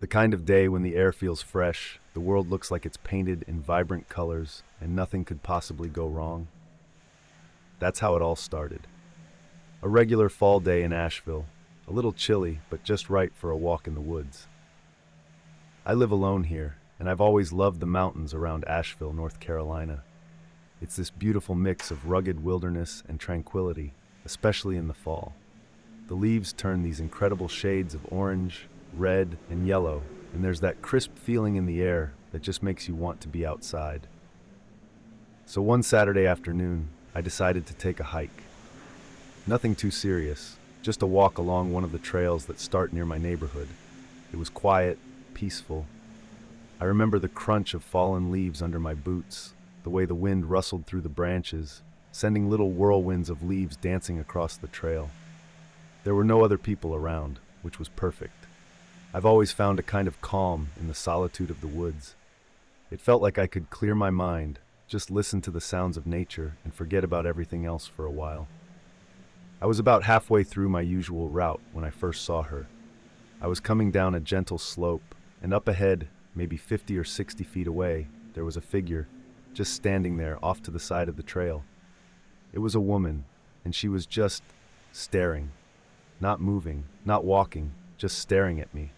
The kind of day when the air feels fresh, the world looks like it's painted in vibrant colors, and nothing could possibly go wrong. That's how it all started. A regular fall day in Asheville, a little chilly, but just right for a walk in the woods. I live alone here, and I've always loved the mountains around Asheville, North Carolina. It's this beautiful mix of rugged wilderness and tranquility, especially in the fall. The leaves turn these incredible shades of orange, red, and yellow, and there's that crisp feeling in the air that just makes you want to be outside. So one Saturday afternoon, I decided to take a hike. Nothing too serious, just a walk along one of the trails that start near my neighborhood. It was quiet, peaceful. I remember the crunch of fallen leaves under my boots, the way the wind rustled through the branches, sending little whirlwinds of leaves dancing across the trail. There were no other people around, which was perfect. I've always found a kind of calm in the solitude of the woods. It felt like I could clear my mind, just listen to the sounds of nature, and forget about everything else for a while. I was about halfway through my usual route when I first saw her. I was coming down a gentle slope, and up ahead, maybe 50 or 60 feet away, there was a figure, just standing there off to the side of the trail. It was a woman, and she was just staring, not moving, not walking, just staring at me.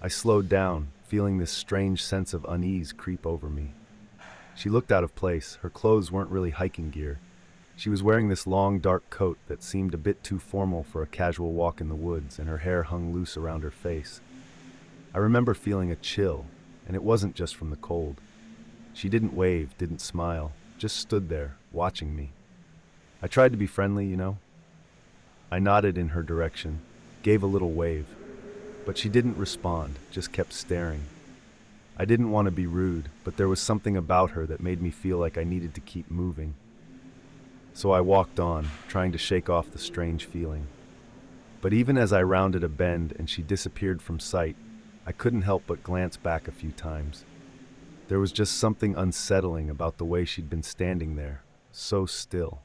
I slowed down, feeling this strange sense of unease creep over me. She looked out of place. Her clothes weren't really hiking gear. She was wearing this long, dark coat that seemed a bit too formal for a casual walk in the woods, and her hair hung loose around her face. I remember feeling a chill, and it wasn't just from the cold. She didn't wave, didn't smile, just stood there, watching me. I tried to be friendly. I nodded in her direction, gave a little wave, but she didn't respond, just kept staring. I didn't want to be rude, but there was something about her that made me feel like I needed to keep moving. So I walked on, trying to shake off the strange feeling. But even as I rounded a bend and she disappeared from sight, I couldn't help but glance back a few times. There was just something unsettling about the way she'd been standing there, so still.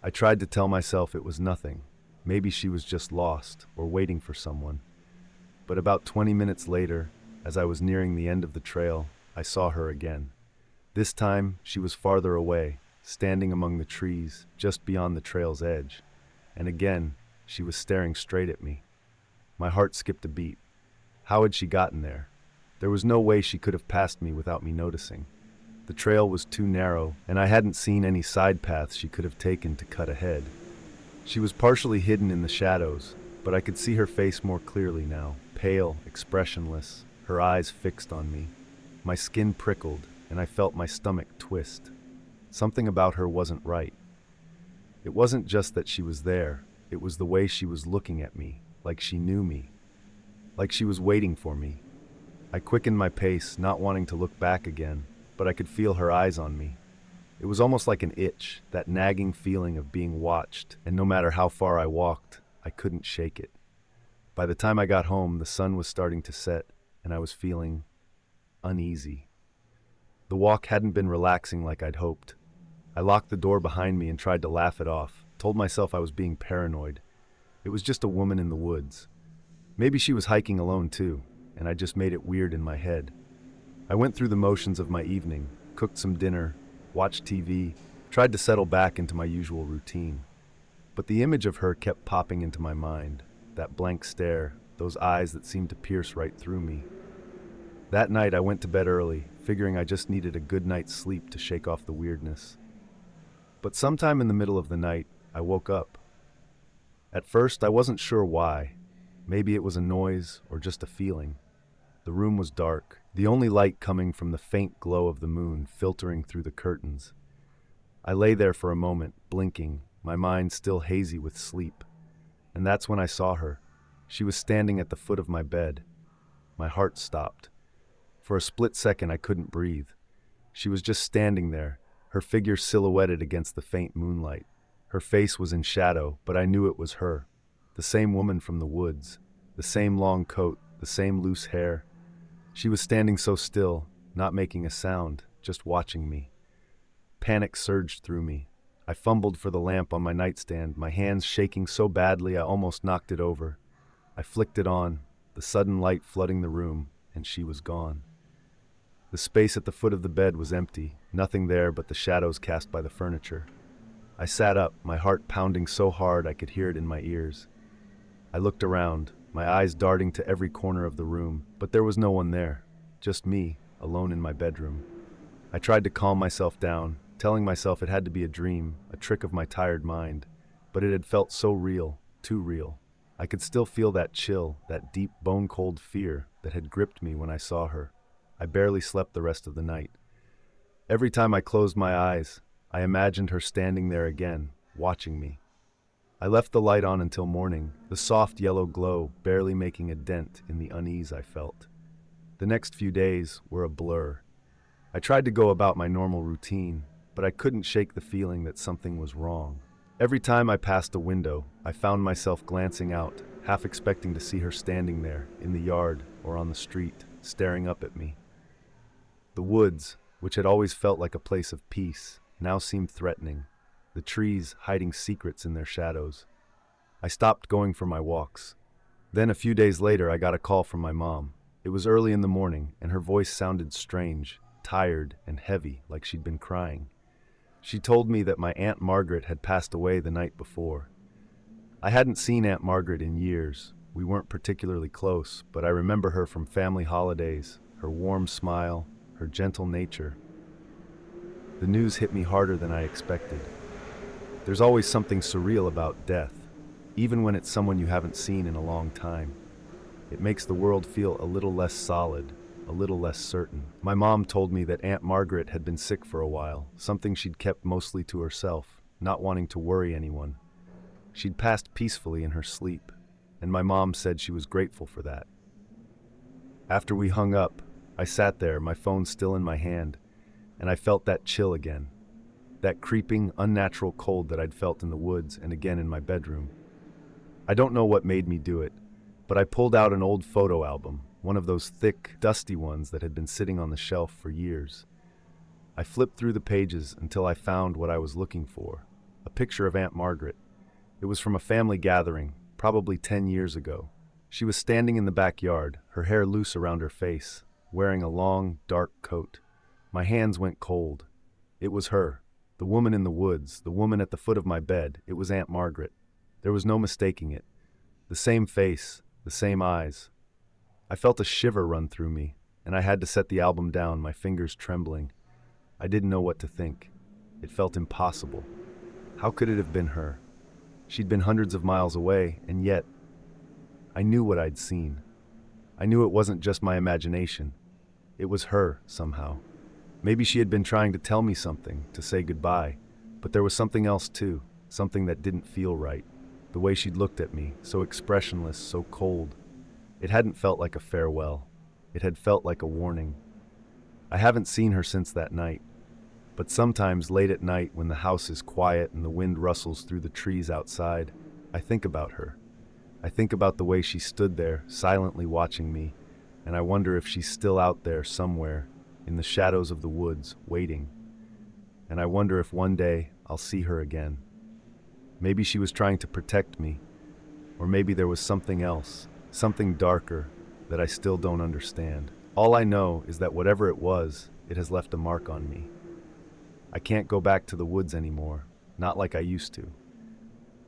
I tried to tell myself it was nothing. Maybe she was just lost or waiting for someone. But about 20 minutes later, as I was nearing the end of the trail, I saw her again. This time, she was farther away, standing among the trees just beyond the trail's edge. And again, she was staring straight at me. My heart skipped a beat. How had she gotten there? There was no way she could have passed me without me noticing. The trail was too narrow, and I hadn't seen any side paths she could have taken to cut ahead. She was partially hidden in the shadows, but I could see her face more clearly now, pale, expressionless, her eyes fixed on me. My skin prickled, and I felt my stomach twist. Something about her wasn't right. It wasn't just that she was there, it was the way she was looking at me, like she knew me, like she was waiting for me. I quickened my pace, not wanting to look back again, but I could feel her eyes on me. It was almost like an itch, that nagging feeling of being watched, and no matter how far I walked, I couldn't shake it. By the time I got home, the sun was starting to set, and I was feeling uneasy. The walk hadn't been relaxing like I'd hoped. I locked the door behind me and tried to laugh it off, told myself I was being paranoid. It was just a woman in the woods. Maybe she was hiking alone too, and I just made it weird in my head. I went through the motions of my evening, cooked some dinner, watched TV, tried to settle back into my usual routine. But the image of her kept popping into my mind, that blank stare, those eyes that seemed to pierce right through me. That night I went to bed early, figuring I just needed a good night's sleep to shake off the weirdness. But sometime in the middle of the night, I woke up. At first, I wasn't sure why. Maybe it was a noise or just a feeling. The room was dark, the only light coming from the faint glow of the moon filtering through the curtains. I lay there for a moment, blinking, my mind still hazy with sleep. And that's when I saw her. She was standing at the foot of my bed. My heart stopped. For a split second, I couldn't breathe. She was just standing there, her figure silhouetted against the faint moonlight. Her face was in shadow, but I knew it was her. The same woman from the woods, the same long coat, the same loose hair. She was standing so still, not making a sound, just watching me. Panic surged through me. I fumbled for the lamp on my nightstand, my hands shaking so badly I almost knocked it over. I flicked it on, the sudden light flooding the room, and she was gone. The space at the foot of the bed was empty, nothing there but the shadows cast by the furniture. I sat up, my heart pounding so hard I could hear it in my ears. I looked around, my eyes darting to every corner of the room, but there was no one there, just me, alone in my bedroom. I tried to calm myself down, telling myself it had to be a dream, a trick of my tired mind, but it had felt so real, too real. I could still feel that chill, that deep, bone-cold fear that had gripped me when I saw her. I barely slept the rest of the night. Every time I closed my eyes, I imagined her standing there again, watching me. I left the light on until morning, the soft yellow glow barely making a dent in the unease I felt. The next few days were a blur. I tried to go about my normal routine, but I couldn't shake the feeling that something was wrong. Every time I passed a window, I found myself glancing out, half expecting to see her standing there, in the yard or on the street, staring up at me. The woods, which had always felt like a place of peace, now seemed threatening, the trees hiding secrets in their shadows. I stopped going for my walks. Then a few days later, I got a call from my mom. It was early in the morning, and her voice sounded strange, tired and heavy, like she'd been crying. She told me that my Aunt Margaret had passed away the night before. I hadn't seen Aunt Margaret in years. We weren't particularly close, but I remember her from family holidays, her warm smile, her gentle nature. The news hit me harder than I expected. There's always something surreal about death, even when it's someone you haven't seen in a long time. It makes the world feel a little less solid, a little less certain. My mom told me that Aunt Margaret had been sick for a while, something she'd kept mostly to herself, not wanting to worry anyone. She'd passed peacefully in her sleep, and my mom said she was grateful for that. After we hung up, I sat there, my phone still in my hand, and I felt that chill again. That creeping, unnatural cold that I'd felt in the woods and again in my bedroom. I don't know what made me do it, but I pulled out an old photo album, one of those thick, dusty ones that had been sitting on the shelf for years. I flipped through the pages until I found what I was looking for, a picture of Aunt Margaret. It was from a family gathering, probably 10 years ago. She was standing in the backyard, her hair loose around her face, wearing a long, dark coat. My hands went cold. It was her, the woman in the woods, the woman at the foot of my bed. It was Aunt Margaret. There was no mistaking it. The same face, the same eyes. I felt a shiver run through me, and I had to set the album down, my fingers trembling. I didn't know what to think. It felt impossible. How could it have been her? She'd been hundreds of miles away, and yet I knew what I'd seen. I knew it wasn't just my imagination. It was her, somehow. Maybe she had been trying to tell me something, to say goodbye, but there was something else too, something that didn't feel right. The way she'd looked at me, so expressionless, so cold. It hadn't felt like a farewell. It had felt like a warning. I haven't seen her since that night, but sometimes late at night when the house is quiet and the wind rustles through the trees outside, I think about her. I think about the way she stood there, silently watching me, and I wonder if she's still out there somewhere, in the shadows of the woods, waiting. And I wonder if one day I'll see her again. Maybe she was trying to protect me, or maybe there was something else, something darker, that I still don't understand. All I know is that whatever it was, it has left a mark on me. I can't go back to the woods anymore, not like I used to.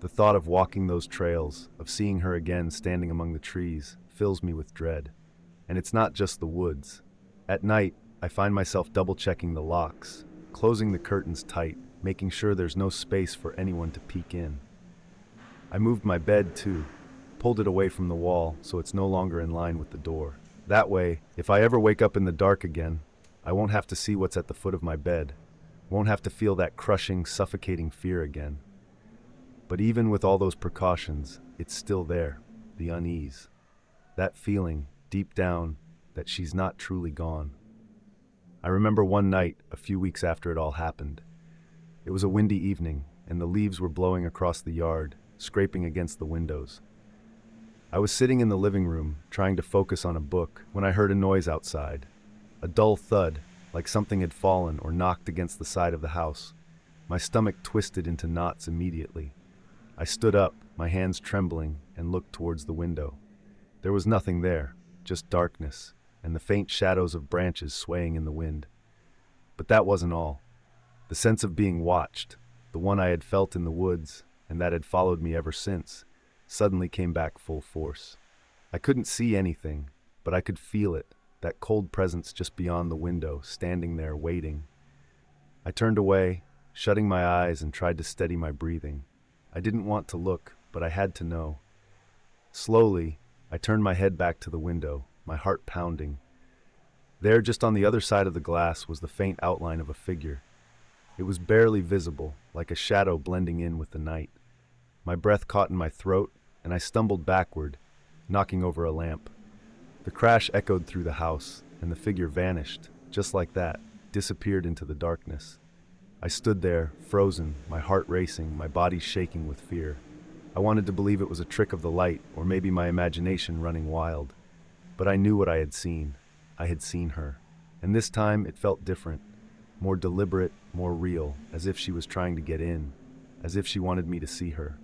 The thought of walking those trails, of seeing her again standing among the trees, fills me with dread. And it's not just the woods. At night, I find myself double-checking the locks, closing the curtains tight, making sure there's no space for anyone to peek in. I moved my bed too, pulled it away from the wall so it's no longer in line with the door. That way, if I ever wake up in the dark again, I won't have to see what's at the foot of my bed, won't have to feel that crushing, suffocating fear again. But even with all those precautions, it's still there, the unease. That feeling, deep down, that she's not truly gone. I remember one night, a few weeks after it all happened. It was a windy evening, and the leaves were blowing across the yard, scraping against the windows. I was sitting in the living room, trying to focus on a book, when I heard a noise outside. A dull thud, like something had fallen or knocked against the side of the house. My stomach twisted into knots immediately. I stood up, my hands trembling, and looked towards the window. There was nothing there, just darkness. and the faint shadows of branches swaying in the wind. But that wasn't all. The sense of being watched, the one I had felt in the woods and that had followed me ever since, suddenly came back full force. I couldn't see anything, but I could feel it, that cold presence just beyond the window, standing there waiting. I turned away, shutting my eyes, and tried to steady my breathing. I didn't want to look, but I had to know. Slowly, I turned my head back to the window, my heart pounding. There, just on the other side of the glass, was the faint outline of a figure. It was barely visible, like a shadow blending in with the night. My breath caught in my throat, and I stumbled backward, knocking over a lamp. The crash echoed through the house, and the figure vanished, just like that, disappeared into the darkness. I stood there, frozen, my heart racing, my body shaking with fear. I wanted to believe it was a trick of the light, or maybe my imagination running wild. But I knew what I had seen. I had seen her. And this time it felt different. More deliberate, more real, as if she was trying to get in, as if she wanted me to see her.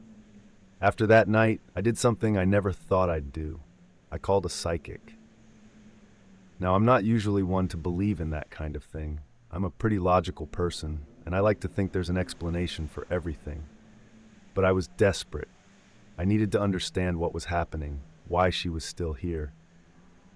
After that night, I did something I never thought I'd do. I called a psychic. Now, I'm not usually one to believe in that kind of thing. I'm a pretty logical person, and I like to think there's an explanation for everything. But I was desperate. I needed to understand what was happening, why she was still here.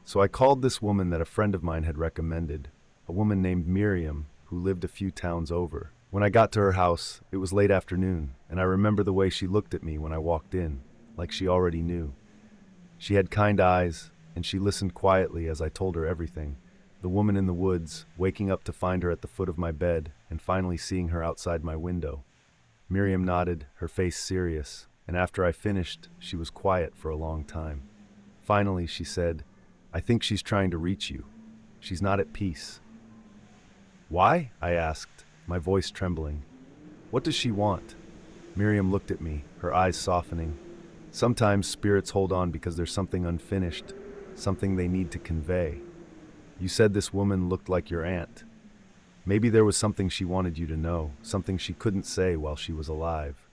So I called this woman that a friend of mine had recommended, a woman named Miriam, who lived a few towns over. When I got to her house, it was late afternoon, and I remember the way she looked at me when I walked in, like she already knew. She had kind eyes, and she listened quietly as I told her everything. The woman in the woods, waking up to find her at the foot of my bed, and finally seeing her outside my window. Miriam nodded, her face serious, and after I finished, she was quiet for a long time. Finally, she said, "I think she's trying to reach you. She's not at peace." "Why?" I asked, my voice trembling. "What does she want?" Miriam looked at me, her eyes softening. "Sometimes spirits hold on because there's something unfinished, something they need to convey. You said this woman looked like your aunt. Maybe there was something she wanted you to know, something she couldn't say while she was alive."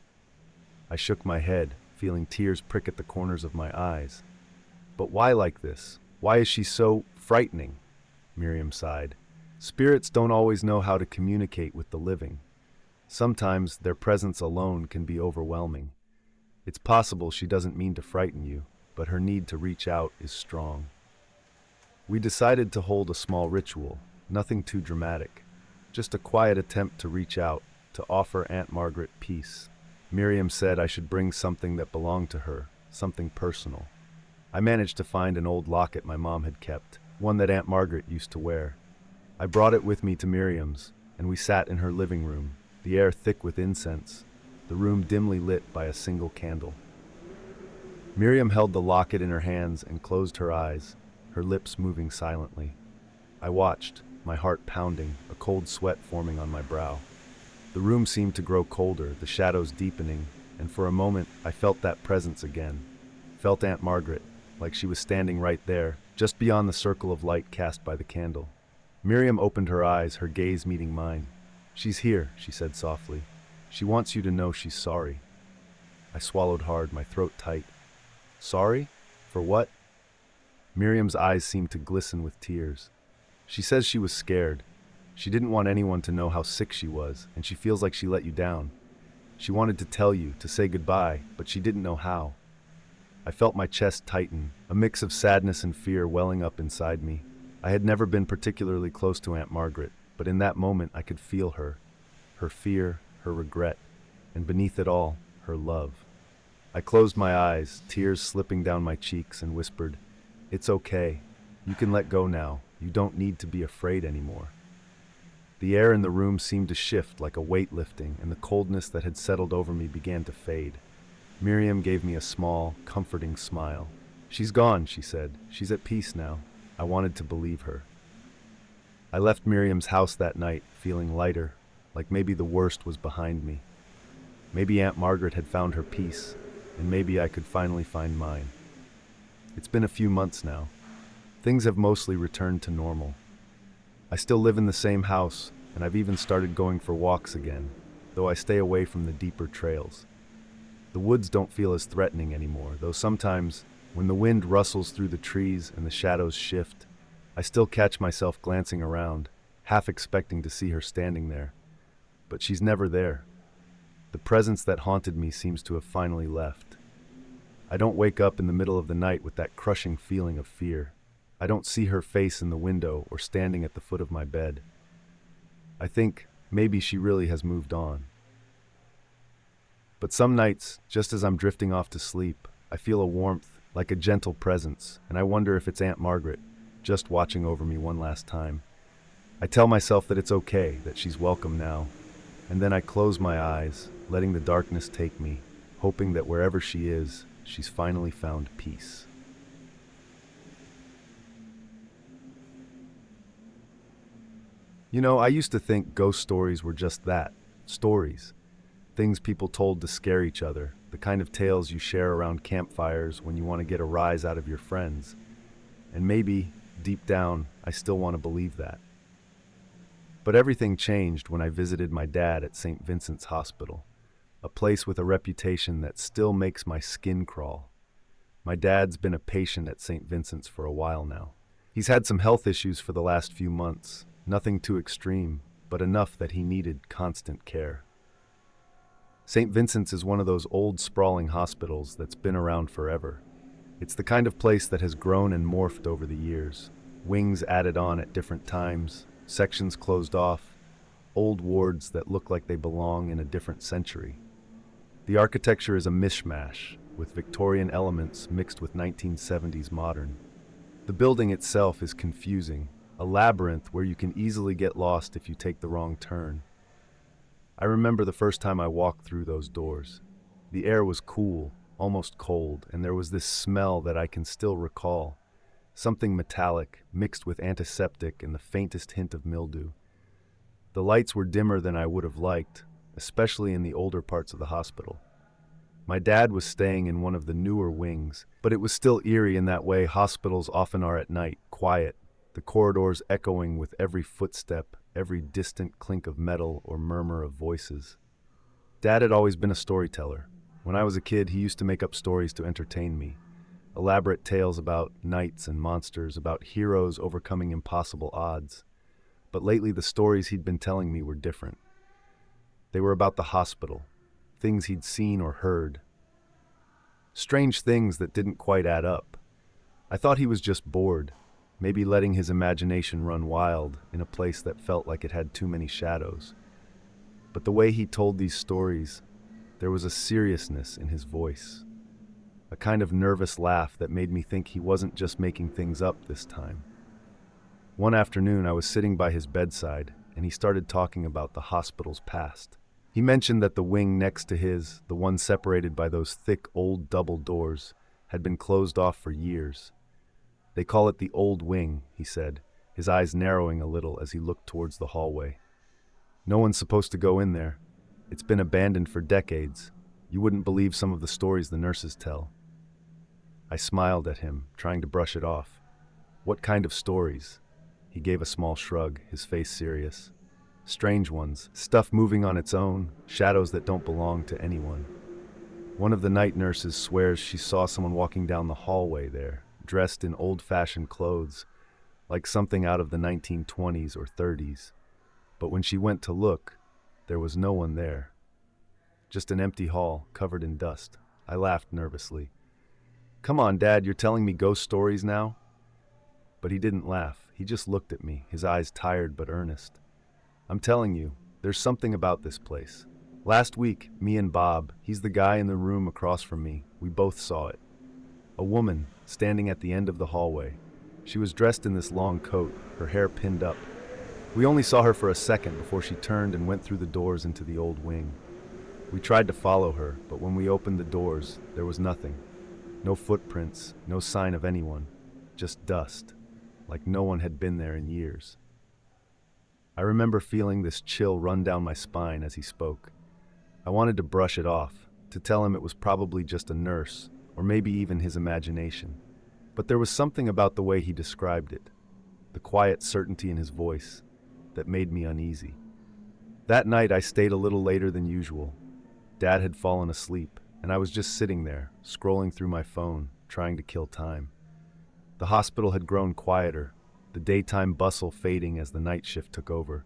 I shook my head, feeling tears prick at the corners of my eyes. "But why like this? Why is she so frightening?" Miriam sighed. "Spirits don't always know how to communicate with the living. Sometimes their presence alone can be overwhelming. It's possible she doesn't mean to frighten you, but her need to reach out is strong." We decided to hold a small ritual, nothing too dramatic, just a quiet attempt to reach out, to offer Aunt Margaret peace. Miriam said I should bring something that belonged to her, something personal. I managed to find an old locket my mom had kept, one that Aunt Margaret used to wear. I brought it with me to Miriam's, and we sat in her living room, the air thick with incense, the room dimly lit by a single candle. Miriam held the locket in her hands and closed her eyes, her lips moving silently. I watched, my heart pounding, a cold sweat forming on my brow. The room seemed to grow colder, the shadows deepening, and for a moment I felt that presence again. Felt Aunt Margaret, like she was standing right there, just beyond the circle of light cast by the candle. Miriam opened her eyes, her gaze meeting mine. "She's here," she said softly. "She wants you to know she's sorry." I swallowed hard, my throat tight. "Sorry? For what?" Miriam's eyes seemed to glisten with tears. "She says she was scared. She didn't want anyone to know how sick she was, and she feels like she let you down. She wanted to tell you, to say goodbye, but she didn't know how." I felt my chest tighten, a mix of sadness and fear welling up inside me. I had never been particularly close to Aunt Margaret, but in that moment I could feel her fear, her regret, and beneath it all, her love. I closed my eyes, tears slipping down my cheeks, and whispered, "It's okay. You can let go now. You don't need to be afraid anymore." The air in the room seemed to shift like a weight lifting, and the coldness that had settled over me began to fade. Miriam gave me a small, comforting smile. "She's gone," she said. "She's at peace now." I wanted to believe her. I left Miriam's house that night, feeling lighter, like maybe the worst was behind me. Maybe Aunt Margaret had found her peace, and maybe I could finally find mine. It's been a few months now. Things have mostly returned to normal. I still live in the same house, and I've even started going for walks again, though I stay away from the deeper trails. The woods don't feel as threatening anymore, though sometimes, when the wind rustles through the trees and the shadows shift, I still catch myself glancing around, half expecting to see her standing there. But she's never there. The presence that haunted me seems to have finally left. I don't wake up in the middle of the night with that crushing feeling of fear. I don't see her face in the window or standing at the foot of my bed. I think maybe she really has moved on. But some nights, just as I'm drifting off to sleep, I feel a warmth, like a gentle presence, and I wonder if it's Aunt Margaret, just watching over me one last time. I tell myself that it's okay, that she's welcome now, and then I close my eyes, letting the darkness take me, hoping that wherever she is, she's finally found peace. You know, I used to think ghost stories were just that, stories. Things people told to scare each other, the kind of tales you share around campfires when you want to get a rise out of your friends. And maybe, deep down, I still want to believe that. But everything changed when I visited my dad at St. Vincent's Hospital, a place with a reputation that still makes my skin crawl. My dad's been a patient at St. Vincent's for a while now. He's had some health issues for the last few months, nothing too extreme, but enough that he needed constant care. St. Vincent's is one of those old, sprawling hospitals that's been around forever. It's the kind of place that has grown and morphed over the years. Wings added on at different times, sections closed off, old wards that look like they belong in a different century. The architecture is a mishmash, with Victorian elements mixed with 1970s modern. The building itself is confusing, a labyrinth where you can easily get lost if you take the wrong turn. I remember the first time I walked through those doors. The air was cool, almost cold, and there was this smell that I can still recall. Something metallic, mixed with antiseptic and the faintest hint of mildew. The lights were dimmer than I would have liked, especially in the older parts of the hospital. My dad was staying in one of the newer wings, but it was still eerie in that way hospitals often are at night, quiet, the corridors echoing with every footstep, every distant clink of metal or murmur of voices. Dad had always been a storyteller. When I was a kid, he used to make up stories to entertain me. Elaborate tales about knights and monsters, about heroes overcoming impossible odds. But lately the stories he'd been telling me were different. They were about the hospital, things he'd seen or heard. Strange things that didn't quite add up. I thought he was just bored, maybe letting his imagination run wild in a place that felt like it had too many shadows. But the way he told these stories, there was a seriousness in his voice, a kind of nervous laugh that made me think he wasn't just making things up this time. One afternoon, I was sitting by his bedside, and he started talking about the hospital's past. He mentioned that the wing next to his, the one separated by those thick old double doors, had been closed off for years. They call it the old wing, he said, his eyes narrowing a little as he looked towards the hallway. No one's supposed to go in there. It's been abandoned for decades. You wouldn't believe some of the stories the nurses tell. I smiled at him, trying to brush it off. What kind of stories? He gave a small shrug, his face serious. Strange ones, stuff moving on its own, shadows that don't belong to anyone. One of the night nurses swears she saw someone walking down the hallway there, dressed in old-fashioned clothes, like something out of the 1920s or 30s. But when she went to look, there was no one there. Just an empty hall, covered in dust. I laughed nervously. "Come on, Dad, you're telling me ghost stories now?" But he didn't laugh. He just looked at me, his eyes tired but earnest. "I'm telling you, there's something about this place. Last week, me and Bob, he's the guy in the room across from me, we both saw it. A woman, standing at the end of the hallway. She was dressed in this long coat, her hair pinned up. We only saw her for a second before she turned and went through the doors into the old wing. We tried to follow her, but when we opened the doors, there was nothing. No footprints, no sign of anyone, just dust, like no one had been there in years." I remember feeling this chill run down my spine as he spoke. I wanted to brush it off, to tell him it was probably just a nurse, or maybe even his imagination. But there was something about the way he described it, the quiet certainty in his voice, that made me uneasy. That night I stayed a little later than usual. Dad had fallen asleep, and I was just sitting there, scrolling through my phone, trying to kill time. The hospital had grown quieter. the daytime bustle fading as the night shift took over.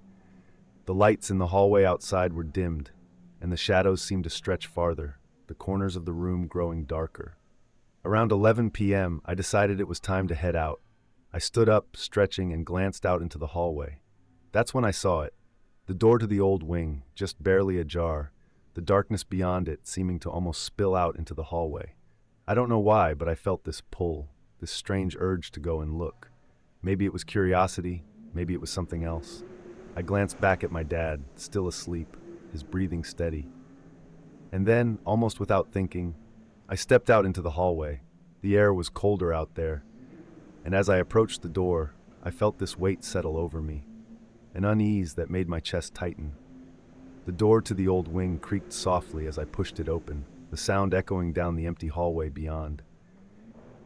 The lights in the hallway outside were dimmed, and the shadows seemed to stretch farther, the corners of the room growing darker. Around 11 p.m., I decided it was time to head out. I stood up, stretching, and glanced out into the hallway. That's when I saw it. The door to the old wing, just barely ajar, the darkness beyond it seeming to almost spill out into the hallway. I don't know why, but I felt this pull, this strange urge to go and look. Maybe it was curiosity, maybe it was something else. I glanced back at my dad, still asleep, his breathing steady. And then, almost without thinking, I stepped out into the hallway. The air was colder out there, and as I approached the door, I felt this weight settle over me, an unease that made my chest tighten. The door to the old wing creaked softly as I pushed it open, the sound echoing down the empty hallway beyond.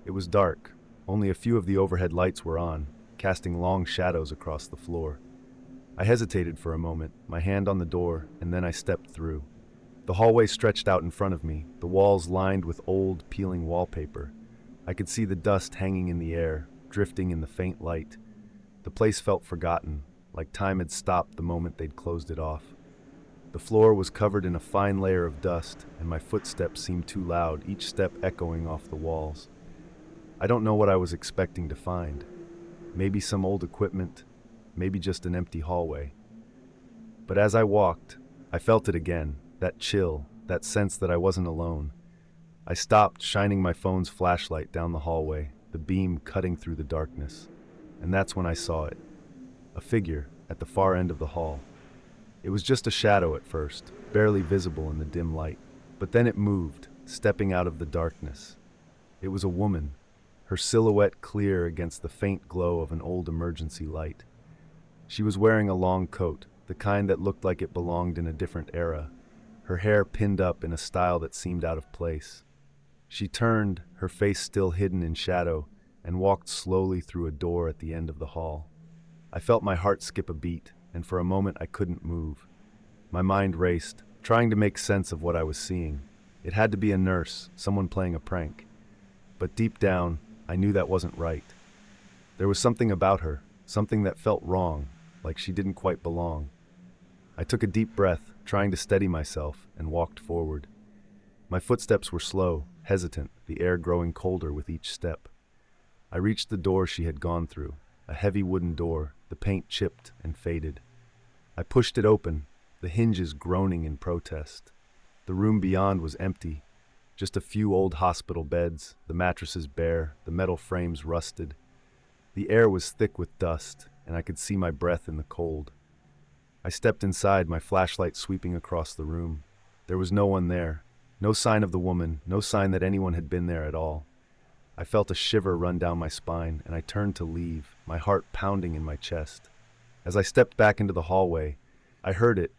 It was dark. Only a few of the overhead lights were on, casting long shadows across the floor. I hesitated for a moment, my hand on the door, and then I stepped through. The hallway stretched out in front of me, the walls lined with old, peeling wallpaper. I could see the dust hanging in the air, drifting in the faint light. The place felt forgotten, like time had stopped the moment they'd closed it off. The floor was covered in a fine layer of dust, and my footsteps seemed too loud, each step echoing off the walls. I don't know what I was expecting to find. Maybe some old equipment, maybe just an empty hallway. But as I walked, I felt it again, that chill, that sense that I wasn't alone. I stopped, shining my phone's flashlight down the hallway, the beam cutting through the darkness. And that's when I saw it. A figure at the far end of the hall. It was just a shadow at first, barely visible in the dim light. But then it moved, stepping out of the darkness. It was a woman, her silhouette clear against the faint glow of an old emergency light. She was wearing a long coat, the kind that looked like it belonged in a different era, her hair pinned up in a style that seemed out of place. She turned, her face still hidden in shadow, and walked slowly through a door at the end of the hall. I felt my heart skip a beat, and for a moment I couldn't move. My mind raced, trying to make sense of what I was seeing. It had to be a nurse, someone playing a prank. But deep down, I knew that wasn't right. There was something about her, something that felt wrong, like she didn't quite belong. I took a deep breath, trying to steady myself, and walked forward. My footsteps were slow, hesitant, the air growing colder with each step. I reached the door she had gone through, a heavy wooden door, the paint chipped and faded. I pushed it open, the hinges groaning in protest. The room beyond was empty, just a few old hospital beds, the mattresses bare, the metal frames rusted. The air was thick with dust, and I could see my breath in the cold. I stepped inside, my flashlight sweeping across the room. There was no one there, no sign of the woman, no sign that anyone had been there at all. I felt a shiver run down my spine, and I turned to leave, my heart pounding in my chest. As I stepped back into the hallway, I heard it,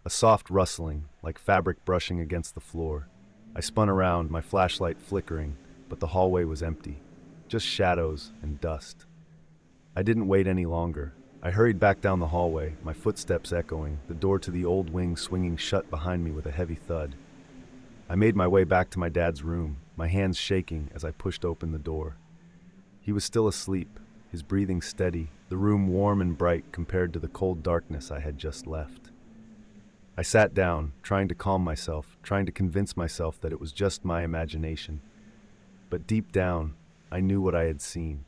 a soft rustling, like fabric brushing against the floor. I spun around, my flashlight flickering, but the hallway was empty, just shadows and dust. I didn't wait any longer. I hurried back down the hallway, my footsteps echoing, the door to the old wing swinging shut behind me with a heavy thud. I made my way back to my dad's room, my hands shaking as I pushed open the door. He was still asleep, his breathing steady, the room warm and bright compared to the cold darkness I had just left. I sat down, trying to calm myself, trying to convince myself that it was just my imagination. But deep down, I knew what I had seen.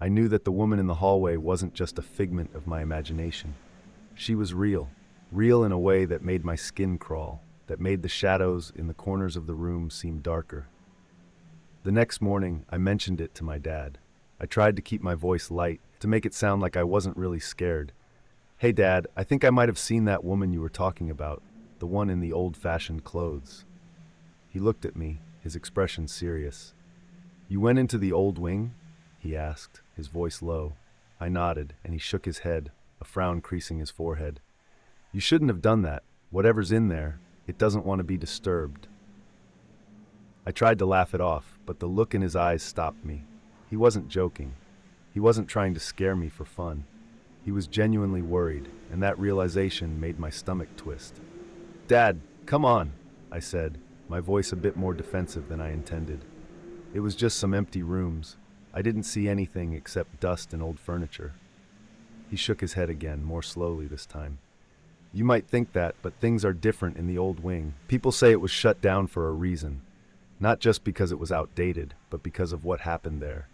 I knew that the woman in the hallway wasn't just a figment of my imagination. She was real, real in a way that made my skin crawl, that made the shadows in the corners of the room seem darker. The next morning, I mentioned it to my dad. I tried to keep my voice light, to make it sound like I wasn't really scared. "Hey Dad, I think I might have seen that woman you were talking about, the one in the old-fashioned clothes." He looked at me, his expression serious. "You went into the old wing?" he asked, his voice low. I nodded, and he shook his head, a frown creasing his forehead. "You shouldn't have done that. Whatever's in there, it doesn't want to be disturbed." I tried to laugh it off, but the look in his eyes stopped me. He wasn't joking. He wasn't trying to scare me for fun. He was genuinely worried, and that realization made my stomach twist. "Dad, come on," I said, my voice a bit more defensive than I intended. "It was just some empty rooms. I didn't see anything except dust and old furniture. He shook his head again, more slowly this time. You might think that, but things are different in the old wing. People say it was shut down for a reason. Not just because it was outdated, but because of what happened there.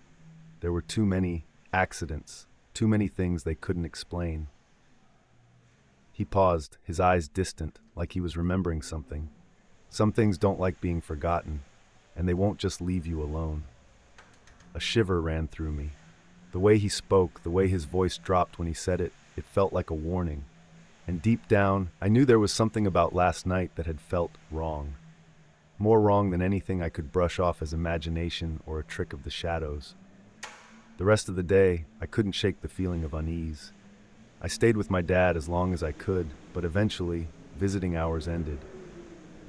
There were too many accidents, too many things they couldn't explain. He paused, his eyes distant, like he was remembering something. Some things don't like being forgotten, and they won't just leave you alone. A shiver ran through me. The way he spoke, the way his voice dropped when he said it, it felt like a warning. And deep down, I knew there was something about last night that had felt wrong. More wrong than anything I could brush off as imagination or a trick of the shadows. The rest of the day, I couldn't shake the feeling of unease. I stayed with my dad as long as I could, but eventually, visiting hours ended.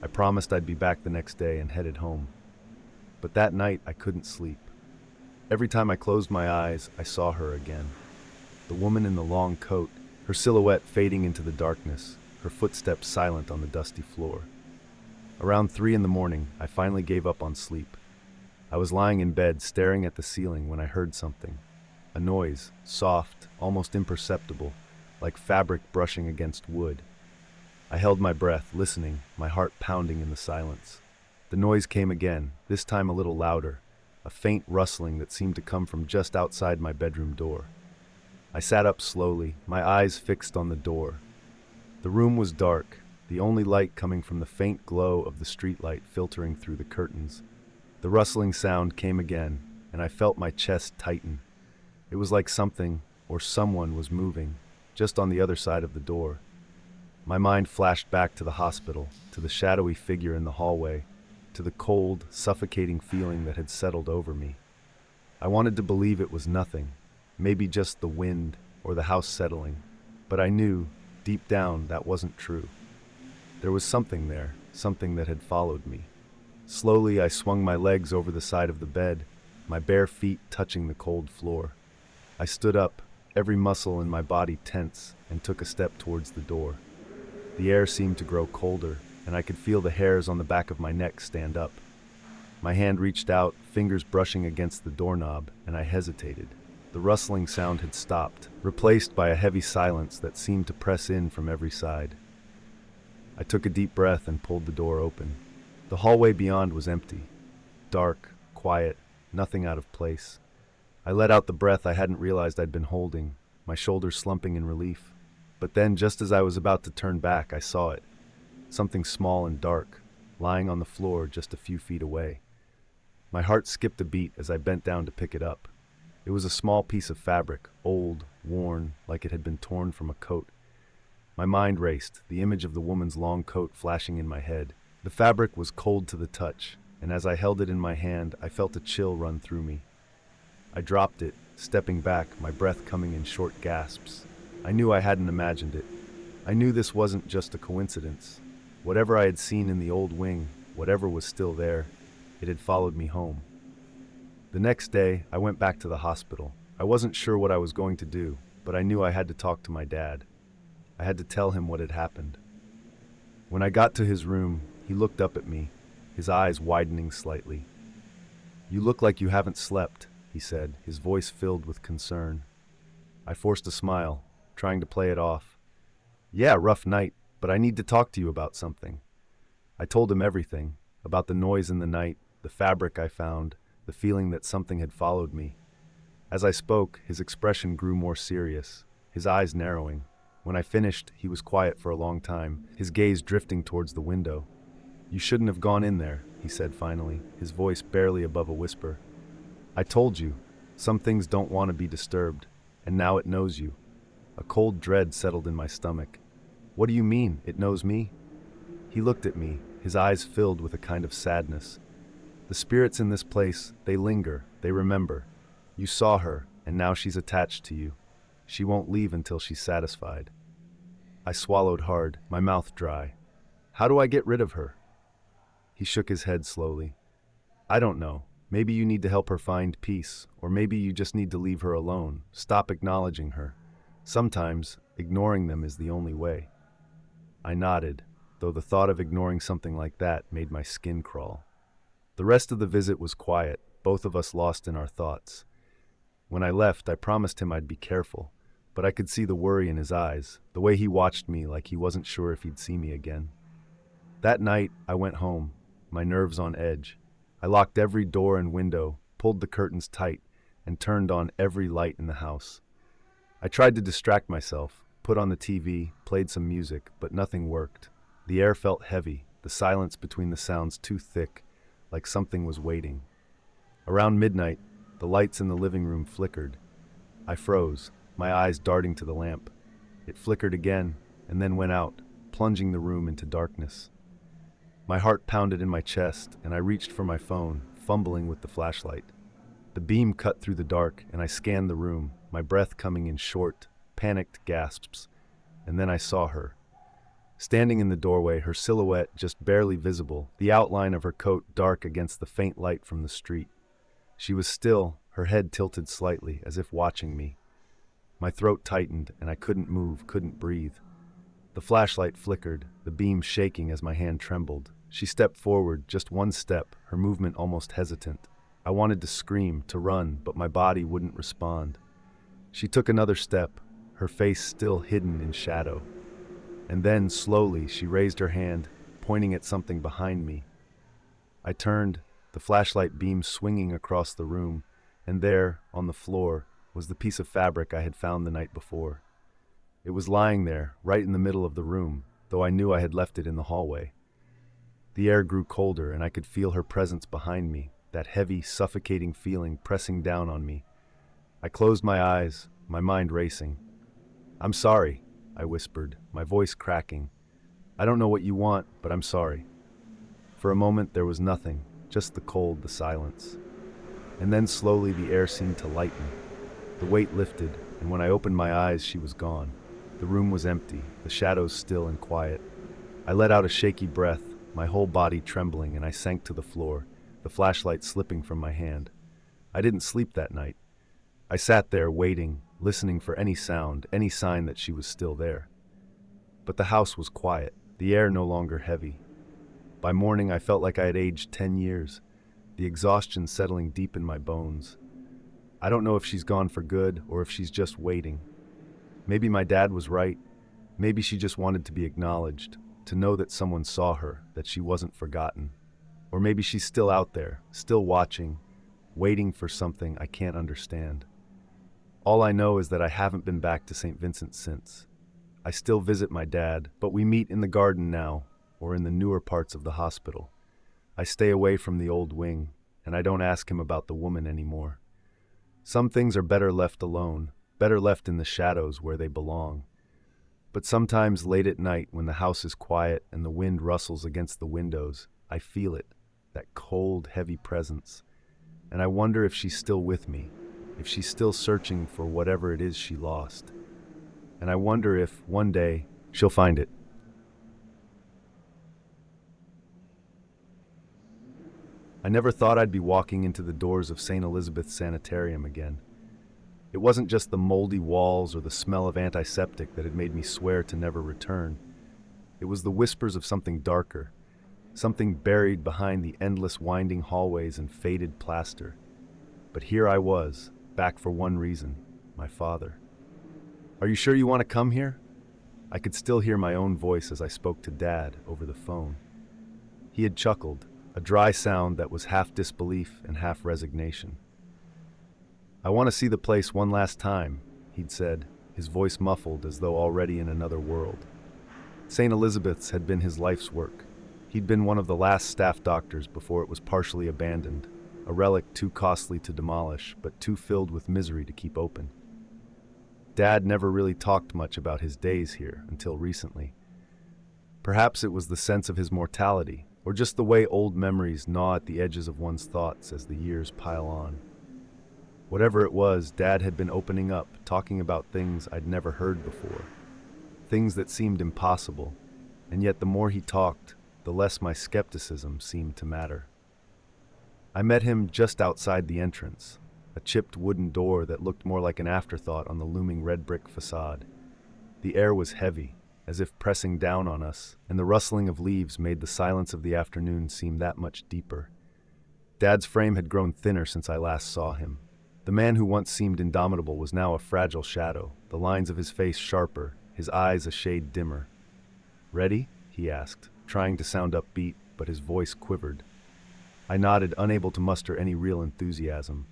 I promised I'd be back the next day and headed home. But that night, I couldn't sleep. Every time I closed my eyes, I saw her again. The woman in the long coat, her silhouette fading into the darkness, her footsteps silent on the dusty floor. Around 3 a.m, I finally gave up on sleep. I was lying in bed, staring at the ceiling when I heard something. A noise, soft, almost imperceptible, like fabric brushing against wood. I held my breath, listening, my heart pounding in the silence. The noise came again, this time a little louder, a faint rustling that seemed to come from just outside my bedroom door. I sat up slowly, my eyes fixed on the door. The room was dark, the only light coming from the faint glow of the streetlight filtering through the curtains. The rustling sound came again, and I felt my chest tighten. It was like something, or someone, was moving, just on the other side of the door. My mind flashed back to the hospital, to the shadowy figure in the hallway, to the cold, suffocating feeling that had settled over me. I wanted to believe it was nothing, maybe just the wind or the house settling, but I knew, deep down, that wasn't true. There was something there, something that had followed me. Slowly, I swung my legs over the side of the bed, my bare feet touching the cold floor. I stood up, every muscle in my body tense, and took a step towards the door. The air seemed to grow colder, and I could feel the hairs on the back of my neck stand up. My hand reached out, fingers brushing against the doorknob, and I hesitated. The rustling sound had stopped, replaced by a heavy silence that seemed to press in from every side. I took a deep breath and pulled the door open. The hallway beyond was empty. Dark, quiet, nothing out of place. I let out the breath I hadn't realized I'd been holding, my shoulders slumping in relief. But then, just as I was about to turn back, I saw it. Something small and dark, lying on the floor just a few feet away. My heart skipped a beat as I bent down to pick it up. It was a small piece of fabric, old, worn, like it had been torn from a coat. My mind raced, the image of the woman's long coat flashing in my head. The fabric was cold to the touch, and as I held it in my hand, I felt a chill run through me. I dropped it, stepping back, my breath coming in short gasps. I knew I hadn't imagined it. I knew this wasn't just a coincidence. Whatever I had seen in the old wing, whatever was still there, it had followed me home. The next day, I went back to the hospital. I wasn't sure what I was going to do, but I knew I had to talk to my dad. I had to tell him what had happened. When I got to his room, he looked up at me, his eyes widening slightly. "You look like you haven't slept," he said, his voice filled with concern. I forced a smile, trying to play it off. "Yeah, rough night, but I need to talk to you about something." I told him everything, about the noise in the night, the fabric I found, the feeling that something had followed me. As I spoke, his expression grew more serious, his eyes narrowing. When I finished, he was quiet for a long time, his gaze drifting towards the window. "You shouldn't have gone in there," he said finally, his voice barely above a whisper. "I told you, some things don't want to be disturbed, and now it knows you." A cold dread settled in my stomach. "What do you mean, it knows me?" He looked at me, his eyes filled with a kind of sadness. "The spirits in this place, they linger, they remember. You saw her, and now she's attached to you. She won't leave until she's satisfied." I swallowed hard, my mouth dry. "How do I get rid of her?" He shook his head slowly. "I don't know. Maybe you need to help her find peace, or maybe you just need to leave her alone, stop acknowledging her. Sometimes, ignoring them is the only way." I nodded, though the thought of ignoring something like that made my skin crawl. The rest of the visit was quiet, both of us lost in our thoughts. When I left, I promised him I'd be careful, but I could see the worry in his eyes, the way he watched me like he wasn't sure if he'd see me again. That night, I went home, my nerves on edge. I locked every door and window, pulled the curtains tight, and turned on every light in the house. I tried to distract myself, put on the TV, played some music, but nothing worked. The air felt heavy, the silence between the sounds too thick, like something was waiting. Around midnight, the lights in the living room flickered. I froze, my eyes darting to the lamp. It flickered again, and then went out, plunging the room into darkness. My heart pounded in my chest, and I reached for my phone, fumbling with the flashlight. The beam cut through the dark, and I scanned the room, my breath coming in short, panicked gasps. And then I saw her. Standing in the doorway, her silhouette just barely visible, the outline of her coat dark against the faint light from the street. She was still, her head tilted slightly, as if watching me. My throat tightened, and I couldn't move, couldn't breathe. The flashlight flickered, the beam shaking as my hand trembled. She stepped forward, just one step, her movement almost hesitant. I wanted to scream, to run, but my body wouldn't respond. She took another step, her face still hidden in shadow. And then, slowly, she raised her hand, pointing at something behind me. I turned, the flashlight beam swinging across the room, and there, on the floor, was the piece of fabric I had found the night before. It was lying there, right in the middle of the room, though I knew I had left it in the hallway. The air grew colder, and I could feel her presence behind me, that heavy, suffocating feeling pressing down on me. I closed my eyes, my mind racing. "I'm sorry," I whispered, my voice cracking. "I don't know what you want, but I'm sorry." For a moment there was nothing, just the cold, the silence. And then slowly the air seemed to lighten. The weight lifted, and when I opened my eyes, she was gone. The room was empty, the shadows still and quiet. I let out a shaky breath, my whole body trembling, and I sank to the floor, the flashlight slipping from my hand. I didn't sleep that night. I sat there waiting, listening for any sound, any sign that she was still there. But the house was quiet, the air no longer heavy. By morning I felt like I had aged 10 years, the exhaustion settling deep in my bones. I don't know if she's gone for good or if she's just waiting. Maybe my dad was right. Maybe she just wanted to be acknowledged, to know that someone saw her, that she wasn't forgotten. Or maybe she's still out there, still watching, waiting for something I can't understand. All I know is that I haven't been back to St. Vincent since. I still visit my dad, but we meet in the garden now, or in the newer parts of the hospital. I stay away from the old wing, and I don't ask him about the woman anymore. Some things are better left alone, better left in the shadows where they belong. But sometimes late at night, when the house is quiet and the wind rustles against the windows, I feel it, that cold, heavy presence. And I wonder if she's still with me, if she's still searching for whatever it is she lost. And I wonder if, one day, she'll find it. I never thought I'd be walking into the doors of St. Elizabeth's Sanitarium again. It wasn't just the moldy walls or the smell of antiseptic that had made me swear to never return. It was the whispers of something darker, something buried behind the endless winding hallways and faded plaster. But here I was, back for one reason, my father. "Are you sure you want to come here?" I could still hear my own voice as I spoke to Dad over the phone. He had chuckled, a dry sound that was half disbelief and half resignation. "I want to see the place one last time," he'd said, his voice muffled as though already in another world. St. Elizabeth's had been his life's work. He'd been one of the last staff doctors before it was partially abandoned, a relic too costly to demolish, but too filled with misery to keep open. Dad never really talked much about his days here until recently. Perhaps it was the sense of his mortality, or just the way old memories gnaw at the edges of one's thoughts as the years pile on. Whatever it was, Dad had been opening up, talking about things I'd never heard before, things that seemed impossible, and yet the more he talked, the less my skepticism seemed to matter. I met him just outside the entrance, a chipped wooden door that looked more like an afterthought on the looming red brick facade. The air was heavy, as if pressing down on us, and the rustling of leaves made the silence of the afternoon seem that much deeper. Dad's frame had grown thinner since I last saw him. The man who once seemed indomitable was now a fragile shadow, the lines of his face sharper, his eyes a shade dimmer. "Ready?" he asked, trying to sound upbeat, but his voice quivered. I nodded, unable to muster any real enthusiasm.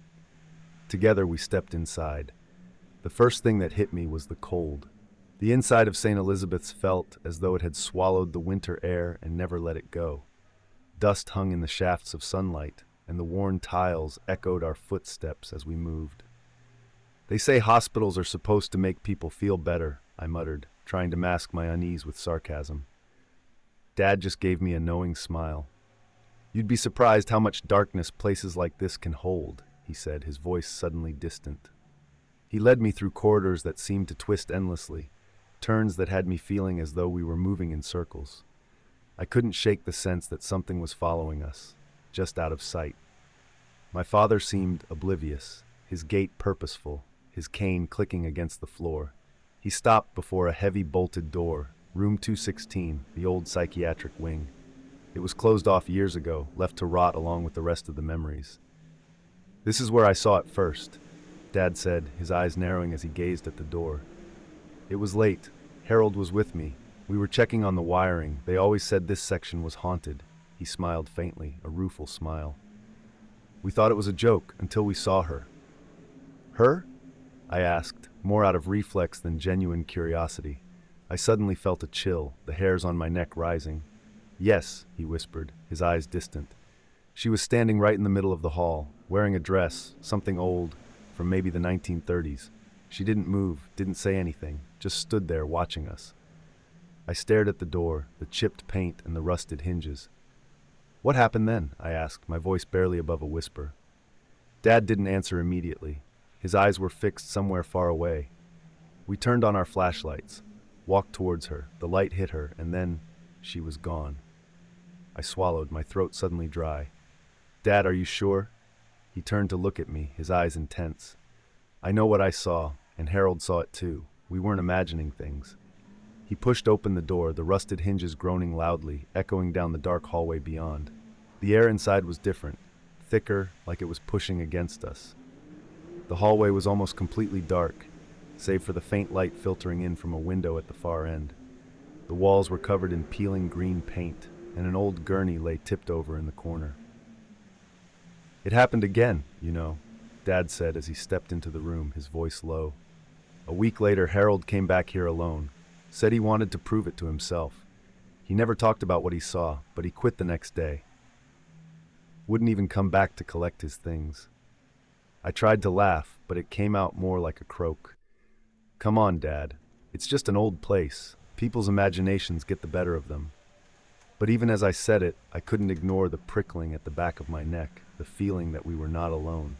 Together we stepped inside. The first thing that hit me was the cold. The inside of St. Elizabeth's felt as though it had swallowed the winter air and never let it go. Dust hung in the shafts of sunlight, and the worn tiles echoed our footsteps as we moved. "They say hospitals are supposed to make people feel better," I muttered, trying to mask my unease with sarcasm. Dad just gave me a knowing smile. "You'd be surprised how much darkness places like this can hold," he said, his voice suddenly distant. He led me through corridors that seemed to twist endlessly, turns that had me feeling as though we were moving in circles. I couldn't shake the sense that something was following us, just out of sight. My father seemed oblivious, his gait purposeful, his cane clicking against the floor. He stopped before a heavy bolted door, room 216, the old psychiatric wing. It was closed off years ago, left to rot along with the rest of the memories. "This is where I saw it first," Dad said, his eyes narrowing as he gazed at the door. "It was late. Harold was with me. We were checking on the wiring. They always said this section was haunted." He smiled faintly, a rueful smile. "We thought it was a joke until we saw her." "Her?" I asked, more out of reflex than genuine curiosity. I suddenly felt a chill, the hairs on my neck rising. "Yes," he whispered, his eyes distant. "She was standing right in the middle of the hall, wearing a dress, something old, from maybe the 1930s. She didn't move, didn't say anything, just stood there watching us." I stared at the door, the chipped paint and the rusted hinges. "What happened then?" I asked, my voice barely above a whisper. Dad didn't answer immediately. His eyes were fixed somewhere far away. We turned on our flashlights, walked towards her. The light hit her, and then she was gone. I swallowed, my throat suddenly dry. "Dad, are you sure?" He turned to look at me, his eyes intense. "I know what I saw, and Harold saw it too. We weren't imagining things." He pushed open the door, the rusted hinges groaning loudly, echoing down the dark hallway beyond. The air inside was different, thicker, like it was pushing against us. The hallway was almost completely dark, save for the faint light filtering in from a window at the far end. The walls were covered in peeling green paint, and an old gurney lay tipped over in the corner. "It happened again, you know," Dad said as he stepped into the room, his voice low. "A week later, Harold came back here alone. Said he wanted to prove it to himself. He never talked about what he saw, but he quit the next day. Wouldn't even come back to collect his things." I tried to laugh, but it came out more like a croak. "Come on, Dad. It's just an old place. People's imaginations get the better of them." But even as I said it, I couldn't ignore the prickling at the back of my neck, the feeling that we were not alone.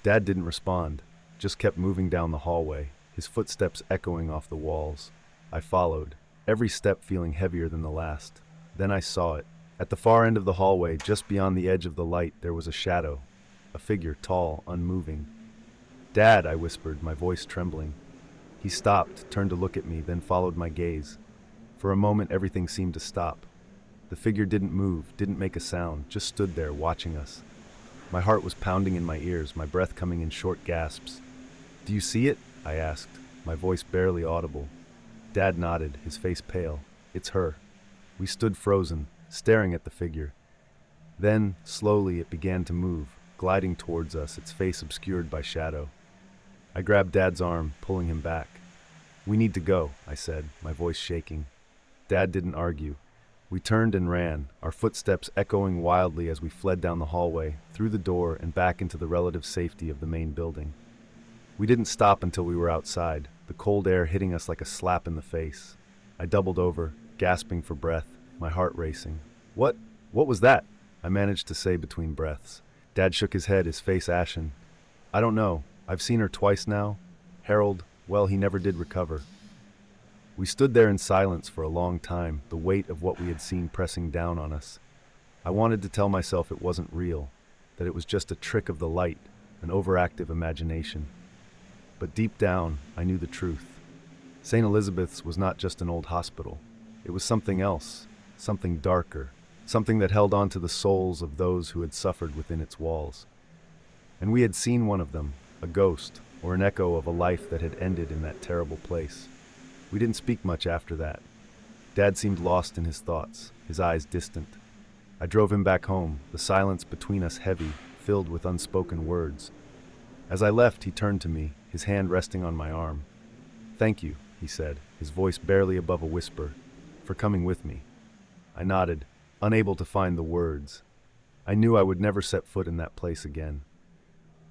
Dad didn't respond, just kept moving down the hallway, his footsteps echoing off the walls. I followed, every step feeling heavier than the last. Then I saw it. At the far end of the hallway, just beyond the edge of the light, there was a shadow, a figure tall, unmoving. "Dad," I whispered, my voice trembling. He stopped, turned to look at me, then followed my gaze. For a moment, everything seemed to stop. The figure didn't move, didn't make a sound, just stood there, watching us. My heart was pounding in my ears, my breath coming in short gasps. "Do you see it?" I asked, my voice barely audible. Dad nodded, his face pale. "It's her." We stood frozen, staring at the figure. Then, slowly, it began to move, gliding towards us, its face obscured by shadow. I grabbed Dad's arm, pulling him back. "We need to go," I said, my voice shaking. Dad didn't argue. We turned and ran, our footsteps echoing wildly as we fled down the hallway, through the door and back into the relative safety of the main building. We didn't stop until we were outside, the cold air hitting us like a slap in the face. I doubled over, gasping for breath, my heart racing. What was that?" I managed to say between breaths. Dad shook his head, his face ashen. "I don't know. I've seen her twice now. Harold, well, he never did recover." We stood there in silence for a long time, the weight of what we had seen pressing down on us. I wanted to tell myself it wasn't real, that it was just a trick of the light, an overactive imagination. But deep down, I knew the truth. St. Elizabeth's was not just an old hospital. It was something else, something darker, something that held on to the souls of those who had suffered within its walls. And we had seen one of them, a ghost, or an echo of a life that had ended in that terrible place. We didn't speak much after that. Dad seemed lost in his thoughts, his eyes distant. I drove him back home, the silence between us heavy, filled with unspoken words. As I left, he turned to me, his hand resting on my arm. "Thank you," he said, his voice barely above a whisper, "for coming with me." I nodded, unable to find the words. I knew I would never set foot in that place again.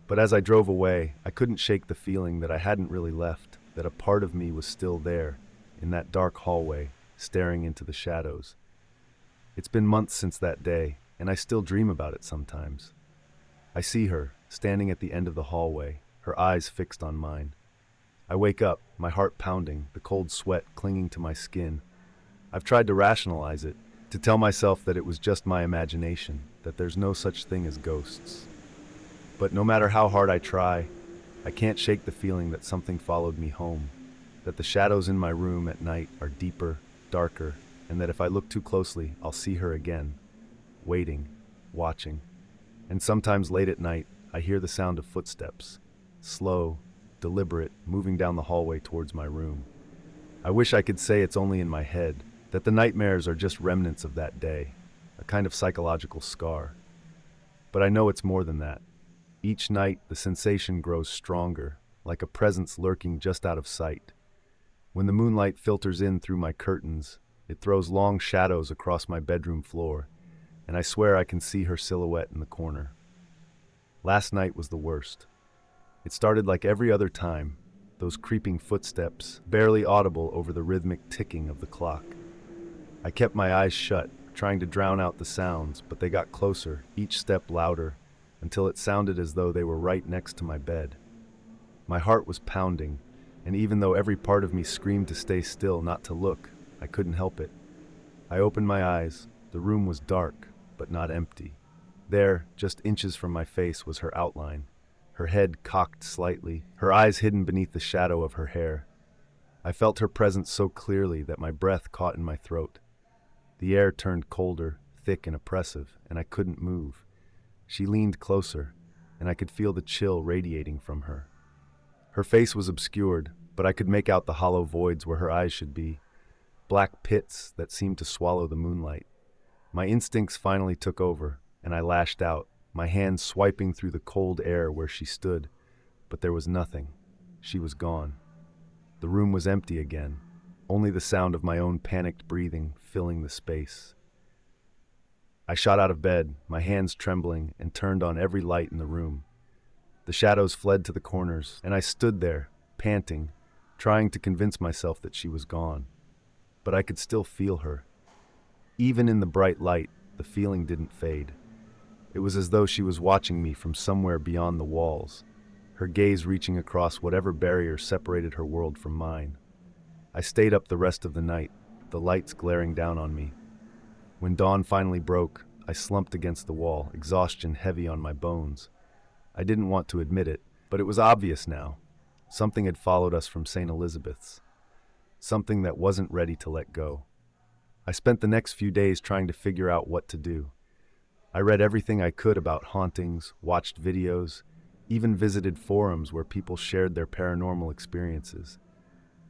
But as I drove away, I couldn't shake the feeling that I hadn't really left, that a part of me was still there, in that dark hallway, staring into the shadows. It's been months since that day, and I still dream about it sometimes. I see her, standing at the end of the hallway, her eyes fixed on mine. I wake up, my heart pounding, the cold sweat clinging to my skin. I've tried to rationalize it, to tell myself that it was just my imagination, that there's no such thing as ghosts. But no matter how hard I try, I can't shake the feeling that something followed me home, that the shadows in my room at night are deeper, darker, and that if I look too closely, I'll see her again, waiting, watching. And sometimes late at night, I hear the sound of footsteps, slow, deliberate, moving down the hallway towards my room. I wish I could say it's only in my head, that the nightmares are just remnants of that day, a kind of psychological scar. But I know it's more than that. Each night, the sensation grows stronger, like a presence lurking just out of sight. When the moonlight filters in through my curtains, it throws long shadows across my bedroom floor, and I swear I can see her silhouette in the corner. Last night was the worst. It started like every other time, those creeping footsteps, barely audible over the rhythmic ticking of the clock. I kept my eyes shut, trying to drown out the sounds, but they got closer, each step louder, until it sounded as though they were right next to my bed. My heart was pounding, and even though every part of me screamed to stay still, not to look, I couldn't help it. I opened my eyes. The room was dark, but not empty. There, just inches from my face, was her outline, her head cocked slightly, her eyes hidden beneath the shadow of her hair. I felt her presence so clearly that my breath caught in my throat. The air turned colder, thick and oppressive, and I couldn't move. She leaned closer, and I could feel the chill radiating from her. Her face was obscured, but I could make out the hollow voids where her eyes should be, black pits that seemed to swallow the moonlight. My instincts finally took over, and I lashed out, my hands swiping through the cold air where she stood. But there was nothing. She was gone. The room was empty again, only the sound of my own panicked breathing filling the space. I shot out of bed, my hands trembling, and turned on every light in the room. The shadows fled to the corners, and I stood there, panting, trying to convince myself that she was gone. But I could still feel her. Even in the bright light, the feeling didn't fade. It was as though she was watching me from somewhere beyond the walls, her gaze reaching across whatever barrier separated her world from mine. I stayed up the rest of the night, the lights glaring down on me. When dawn finally broke, I slumped against the wall, exhaustion heavy on my bones. I didn't want to admit it, but it was obvious now. Something had followed us from St. Elizabeth's. Something that wasn't ready to let go. I spent the next few days trying to figure out what to do. I read everything I could about hauntings, watched videos, even visited forums where people shared their paranormal experiences.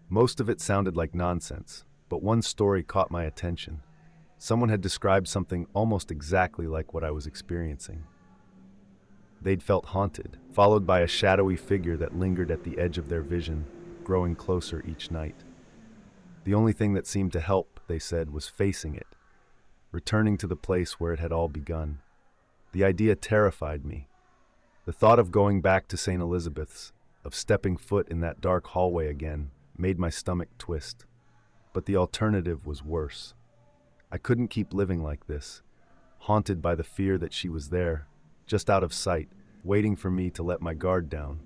Most of it sounded like nonsense, but one story caught my attention. Someone had described something almost exactly like what I was experiencing. They'd felt haunted, followed by a shadowy figure that lingered at the edge of their vision, growing closer each night. The only thing that seemed to help, they said, was facing it, returning to the place where it had all begun. The idea terrified me. The thought of going back to St. Elizabeth's, of stepping foot in that dark hallway again, made my stomach twist. But the alternative was worse. I couldn't keep living like this, haunted by the fear that she was there, just out of sight, waiting for me to let my guard down.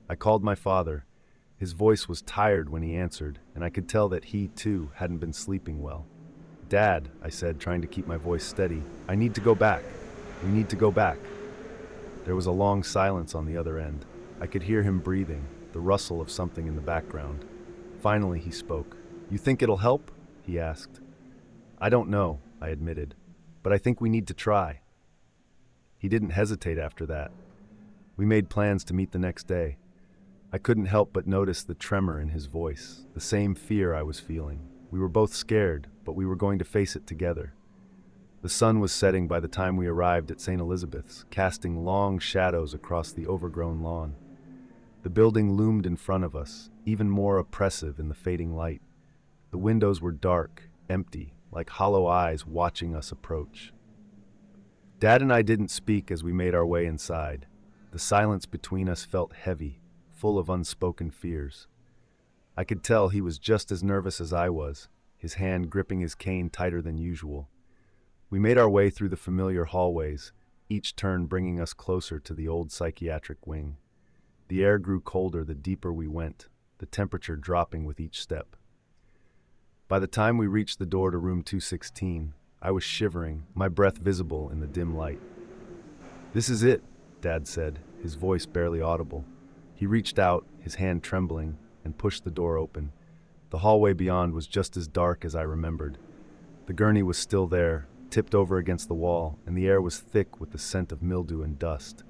I called my father. His voice was tired when he answered, and I could tell that he, too, hadn't been sleeping well. "Dad," I said, trying to keep my voice steady, "I need to go back. We need to go back." There was a long silence on the other end. I could hear him breathing, the rustle of something in the background. Finally, he spoke. "You think it'll help?" he asked. "I don't know," I admitted, "but I think we need to try." He didn't hesitate after that. We made plans to meet the next day. I couldn't help but notice the tremor in his voice, the same fear I was feeling. We were both scared, but we were going to face it together. The sun was setting by the time we arrived at St. Elizabeth's, casting long shadows across the overgrown lawn. The building loomed in front of us, even more oppressive in the fading light. The windows were dark, empty, like hollow eyes watching us approach. Dad and I didn't speak as we made our way inside. The silence between us felt heavy, full of unspoken fears. I could tell he was just as nervous as I was, his hand gripping his cane tighter than usual. We made our way through the familiar hallways, each turn bringing us closer to the old psychiatric wing. The air grew colder the deeper we went, the temperature dropping with each step. By the time we reached the door to room 216, I was shivering, my breath visible in the dim light. "This is it," Dad said, his voice barely audible. He reached out, his hand trembling, and pushed the door open. The hallway beyond was just as dark as I remembered. The gurney was still there, tipped over against the wall, and the air was thick with the scent of mildew and dust.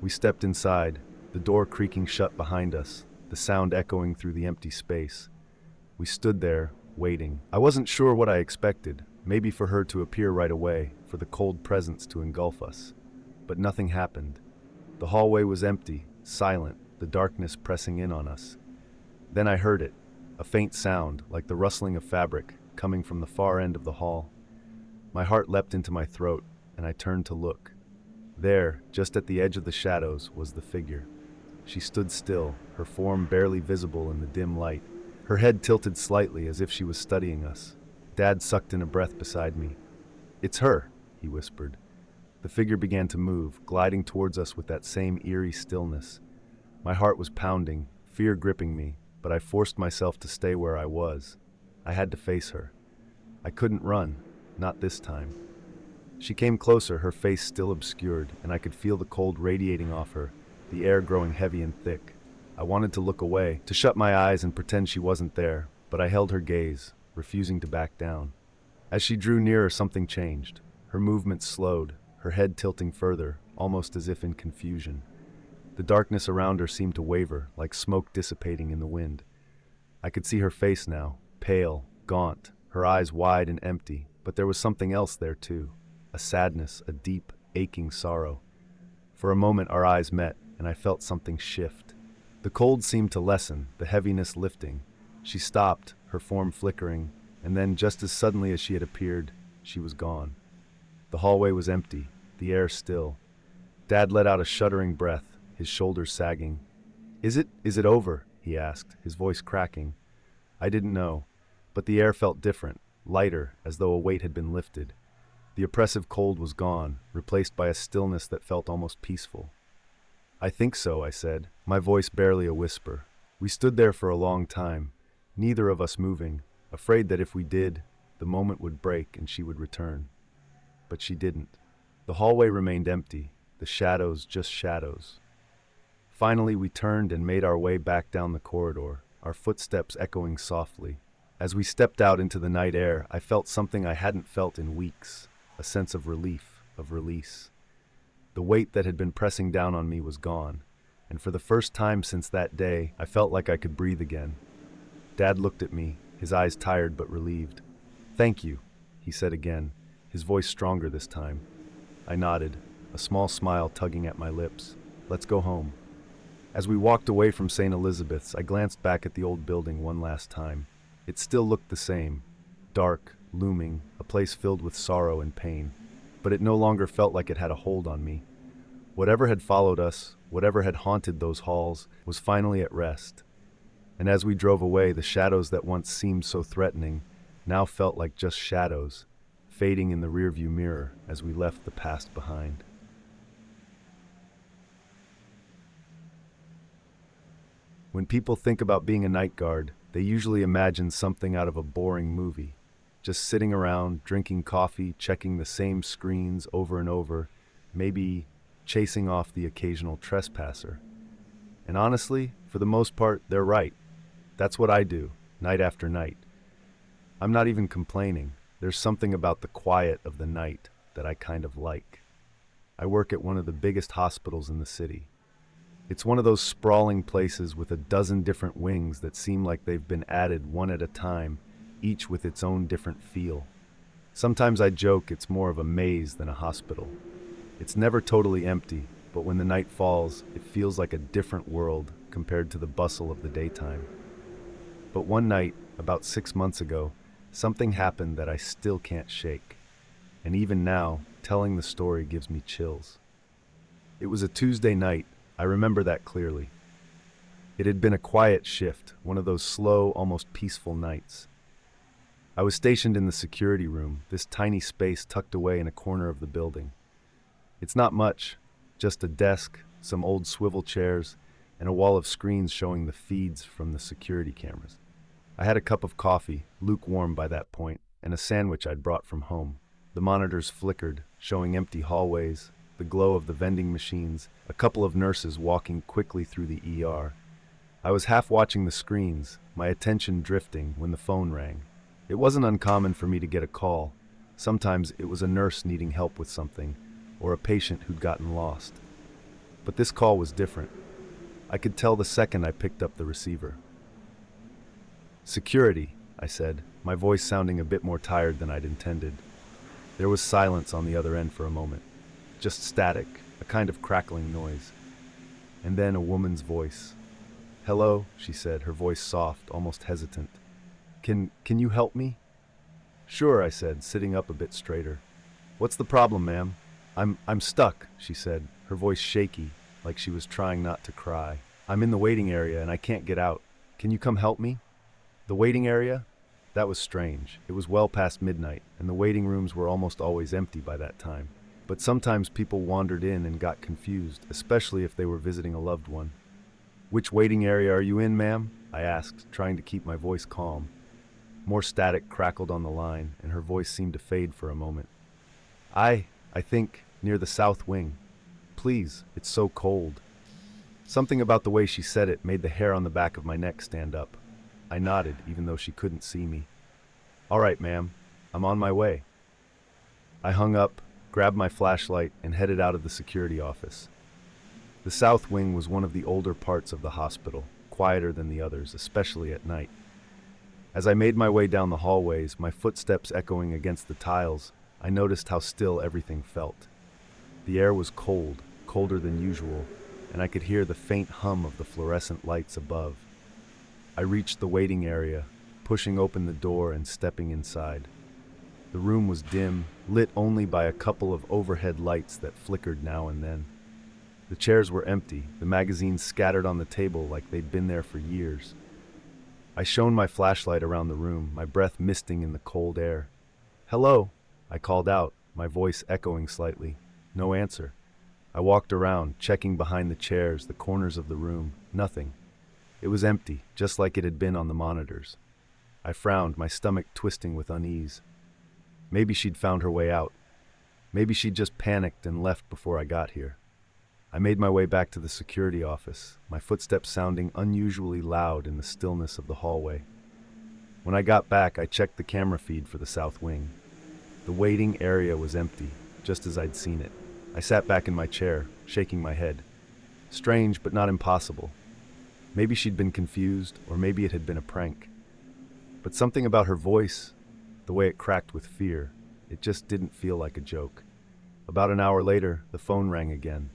We stepped inside, the door creaking shut behind us, the sound echoing through the empty space. We stood there, waiting. I wasn't sure what I expected, maybe for her to appear right away, for the cold presence to engulf us. But nothing happened. The hallway was empty, silent, the darkness pressing in on us. Then I heard it, a faint sound, like the rustling of fabric, coming from the far end of the hall. My heart leapt into my throat, and I turned to look. There, just at the edge of the shadows, was the figure. She stood still, her form barely visible in the dim light, her head tilted slightly as if she was studying us. Dad sucked in a breath beside me. "It's her," he whispered. The figure began to move, gliding towards us with that same eerie stillness. My heart was pounding, fear gripping me, but I forced myself to stay where I was. I had to face her. I couldn't run, not this time. She came closer, her face still obscured, and I could feel the cold radiating off her, the air growing heavy and thick. I wanted to look away, to shut my eyes and pretend she wasn't there, but I held her gaze, refusing to back down. As she drew nearer, something changed. Her movements slowed, her head tilting further, almost as if in confusion. The darkness around her seemed to waver, like smoke dissipating in the wind. I could see her face now, pale, gaunt, her eyes wide and empty, but there was something else there too. A sadness, a deep, aching sorrow. For a moment our eyes met, and I felt something shift. The cold seemed to lessen, the heaviness lifting. She stopped, her form flickering, and then, just as suddenly as she had appeared, she was gone. The hallway was empty, the air still. Dad let out a shuddering breath, his shoulders sagging. Is it over?" he asked, his voice cracking. I didn't know, but the air felt different, lighter, as though a weight had been lifted. The oppressive cold was gone, replaced by a stillness that felt almost peaceful. "I think so," I said, my voice barely a whisper. We stood there for a long time, neither of us moving, afraid that if we did, the moment would break and she would return. But she didn't. The hallway remained empty, the shadows just shadows. Finally, we turned and made our way back down the corridor, our footsteps echoing softly. As we stepped out into the night air, I felt something I hadn't felt in weeks, a sense of relief, of release. The weight that had been pressing down on me was gone, and for the first time since that day, I felt like I could breathe again. Dad looked at me, his eyes tired but relieved. "Thank you," he said again, his voice stronger this time. I nodded, a small smile tugging at my lips. "Let's go home." As we walked away from St. Elizabeth's, I glanced back at the old building one last time. It still looked the same, dark, looming, a place filled with sorrow and pain. But it no longer felt like it had a hold on me. Whatever had followed us, whatever had haunted those halls, was finally at rest. And as we drove away, the shadows that once seemed so threatening now felt like just shadows, fading in the rearview mirror as we left the past behind. When people think about being a night guard, they usually imagine something out of a boring movie. Just sitting around, drinking coffee, checking the same screens over and over, maybe chasing off the occasional trespasser. And honestly, for the most part, they're right. That's what I do, night after night. I'm not even complaining. There's something about the quiet of the night that I kind of like. I work at one of the biggest hospitals in the city. It's one of those sprawling places with a dozen different wings that seem like they've been added one at a time, each with its own different feel. Sometimes I joke it's more of a maze than a hospital. It's never totally empty, but when the night falls, it feels like a different world compared to the bustle of the daytime. But one night, about 6 months ago, something happened that I still can't shake. And even now, telling the story gives me chills. It was a Tuesday night. I remember that clearly. It had been a quiet shift, one of those slow, almost peaceful nights. I was stationed in the security room, this tiny space tucked away in a corner of the building. It's not much, just a desk, some old swivel chairs, and a wall of screens showing the feeds from the security cameras. I had a cup of coffee, lukewarm by that point, and a sandwich I'd brought from home. The monitors flickered, showing empty hallways, the glow of the vending machines, a couple of nurses walking quickly through the ER. I was half watching the screens, my attention drifting, when the phone rang. It wasn't uncommon for me to get a call. Sometimes it was a nurse needing help with something, or a patient who'd gotten lost. But this call was different. I could tell the second I picked up the receiver. "Security," I said, my voice sounding a bit more tired than I'd intended. There was silence on the other end for a moment. Just static, a kind of crackling noise. And then a woman's voice. "Hello," she said, her voice soft, almost hesitant. Can you help me?" "Sure," I said, sitting up a bit straighter. "What's the problem, ma'am?" I'm stuck," she said, her voice shaky, like she was trying not to cry. "I'm in the waiting area and I can't get out. Can you come help me?" The waiting area? That was strange. It was well past midnight, and the waiting rooms were almost always empty by that time. But sometimes people wandered in and got confused, especially if they were visiting a loved one. "Which waiting area are you in, ma'am?" I asked, trying to keep my voice calm. More static crackled on the line, and her voice seemed to fade for a moment. I think, near the south wing. Please, it's so cold." Something about the way she said it made the hair on the back of my neck stand up. I nodded, even though she couldn't see me. "All right, ma'am. I'm on my way." I hung up, grabbed my flashlight, and headed out of the security office. The south wing was one of the older parts of the hospital, quieter than the others, especially at night. As I made my way down the hallways, my footsteps echoing against the tiles, I noticed how still everything felt. The air was cold, colder than usual, and I could hear the faint hum of the fluorescent lights above. I reached the waiting area, pushing open the door and stepping inside. The room was dim, lit only by a couple of overhead lights that flickered now and then. The chairs were empty, the magazines scattered on the table like they'd been there for years. I shone my flashlight around the room, my breath misting in the cold air. "Hello," I called out, my voice echoing slightly. No answer. I walked around, checking behind the chairs, the corners of the room. Nothing. It was empty, just like it had been on the monitors. I frowned, my stomach twisting with unease. Maybe she'd found her way out. Maybe she'd just panicked and left before I got here. I made my way back to the security office, my footsteps sounding unusually loud in the stillness of the hallway. When I got back, I checked the camera feed for the south wing. The waiting area was empty, just as I'd seen it. I sat back in my chair, shaking my head. Strange, but not impossible. Maybe she'd been confused, or maybe it had been a prank. But something about her voice, the way it cracked with fear, it just didn't feel like a joke. About an hour later, the phone rang again.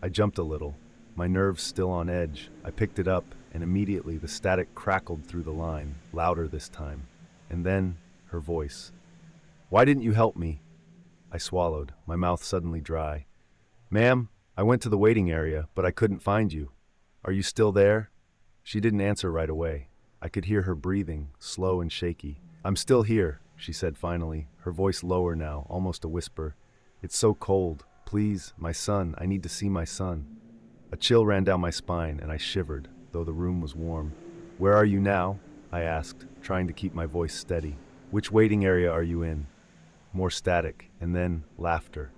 I jumped a little, my nerves still on edge. I picked it up, and immediately the static crackled through the line, louder this time. And then, her voice. "Why didn't you help me?" I swallowed, my mouth suddenly dry. "Ma'am, I went to the waiting area, but I couldn't find you. Are you still there?" She didn't answer right away. I could hear her breathing, slow and shaky. "I'm still here," she said finally, her voice lower now, almost a whisper. "It's so cold. Please, my son, I need to see my son." A chill ran down my spine, and I shivered, though the room was warm. "Where are you now?" I asked, trying to keep my voice steady. "Which waiting area are you in?" More static, and then laughter.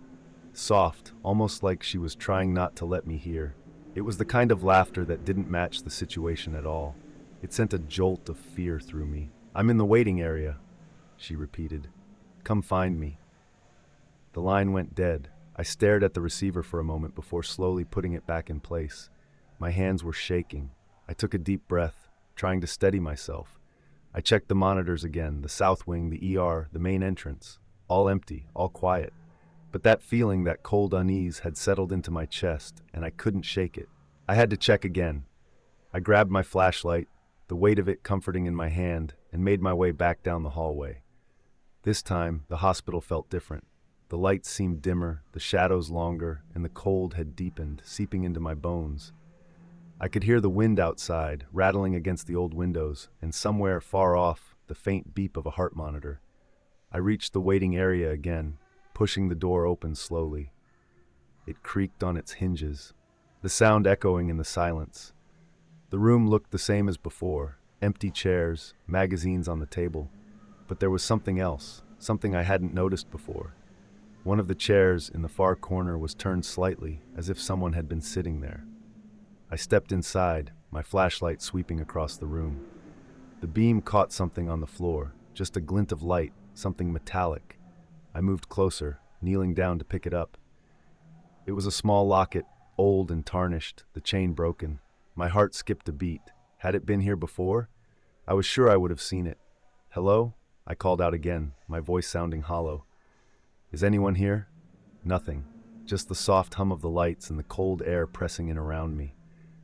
Soft, almost like she was trying not to let me hear. It was the kind of laughter that didn't match the situation at all. It sent a jolt of fear through me. "I'm in the waiting area," she repeated. "Come find me." The line went dead. I stared at the receiver for a moment before slowly putting it back in place. My hands were shaking. I took a deep breath, trying to steady myself. I checked the monitors again, the south wing, the ER, the main entrance. All empty, all quiet. But that feeling, that cold unease, had settled into my chest, and I couldn't shake it. I had to check again. I grabbed my flashlight, the weight of it comforting in my hand, and made my way back down the hallway. This time, the hospital felt different. The lights seemed dimmer, the shadows longer, and the cold had deepened, seeping into my bones. I could hear the wind outside, rattling against the old windows, and somewhere far off, the faint beep of a heart monitor. I reached the waiting area again, pushing the door open slowly. It creaked on its hinges, the sound echoing in the silence. The room looked the same as before, empty chairs, magazines on the table. But there was something else, something I hadn't noticed before. One of the chairs in the far corner was turned slightly, as if someone had been sitting there. I stepped inside, my flashlight sweeping across the room. The beam caught something on the floor, just a glint of light, something metallic. I moved closer, kneeling down to pick it up. It was a small locket, old and tarnished, the chain broken. My heart skipped a beat. Had it been here before? I was sure I would have seen it. "Hello?" I called out again, my voice sounding hollow. "Is anyone here?" Nothing. Just the soft hum of the lights and the cold air pressing in around me.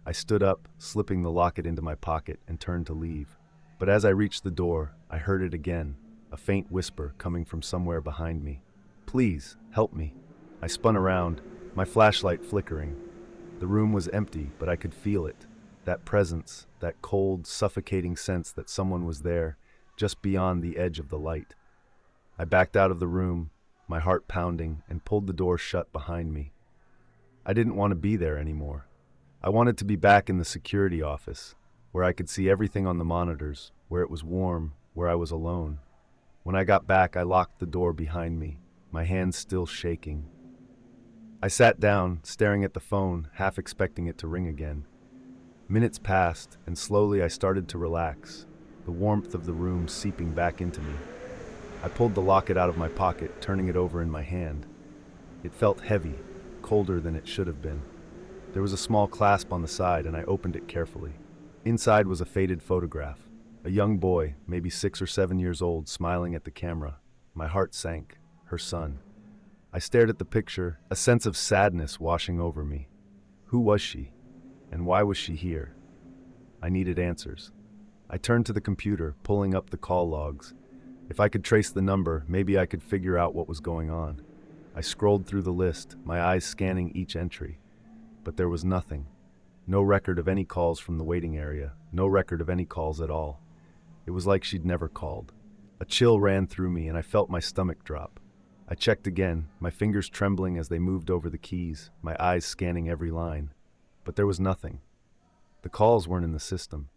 I stood up, slipping the locket into my pocket, and turned to leave. But as I reached the door, I heard it again, a faint whisper coming from somewhere behind me. "Please, help me." I spun around, my flashlight flickering. The room was empty, but I could feel it. That presence, that cold, suffocating sense that someone was there, just beyond the edge of the light. I backed out of the room, my heart pounding, and pulled the door shut behind me. I didn't want to be there anymore. I wanted to be back in the security office, where I could see everything on the monitors, where it was warm, where I was alone. When I got back, I locked the door behind me, my hands still shaking. I sat down, staring at the phone, half expecting it to ring again. Minutes passed, and slowly I started to relax, the warmth of the room seeping back into me. I pulled the locket out of my pocket, turning it over in my hand. It felt heavy, colder than it should have been. There was a small clasp on the side, and I opened it carefully. Inside was a faded photograph. A young boy, maybe 6 or 7 years old, smiling at the camera. My heart sank. Her son. I stared at the picture, a sense of sadness washing over me. Who was she? And why was she here? I needed answers. I turned to the computer, pulling up the call logs. If I could trace the number, maybe I could figure out what was going on. I scrolled through the list, my eyes scanning each entry. But there was nothing. No record of any calls from the waiting area, no record of any calls at all. It was like she'd never called. A chill ran through me, and I felt my stomach drop. I checked again, my fingers trembling as they moved over the keys, my eyes scanning every line. But there was nothing. The calls weren't in the system.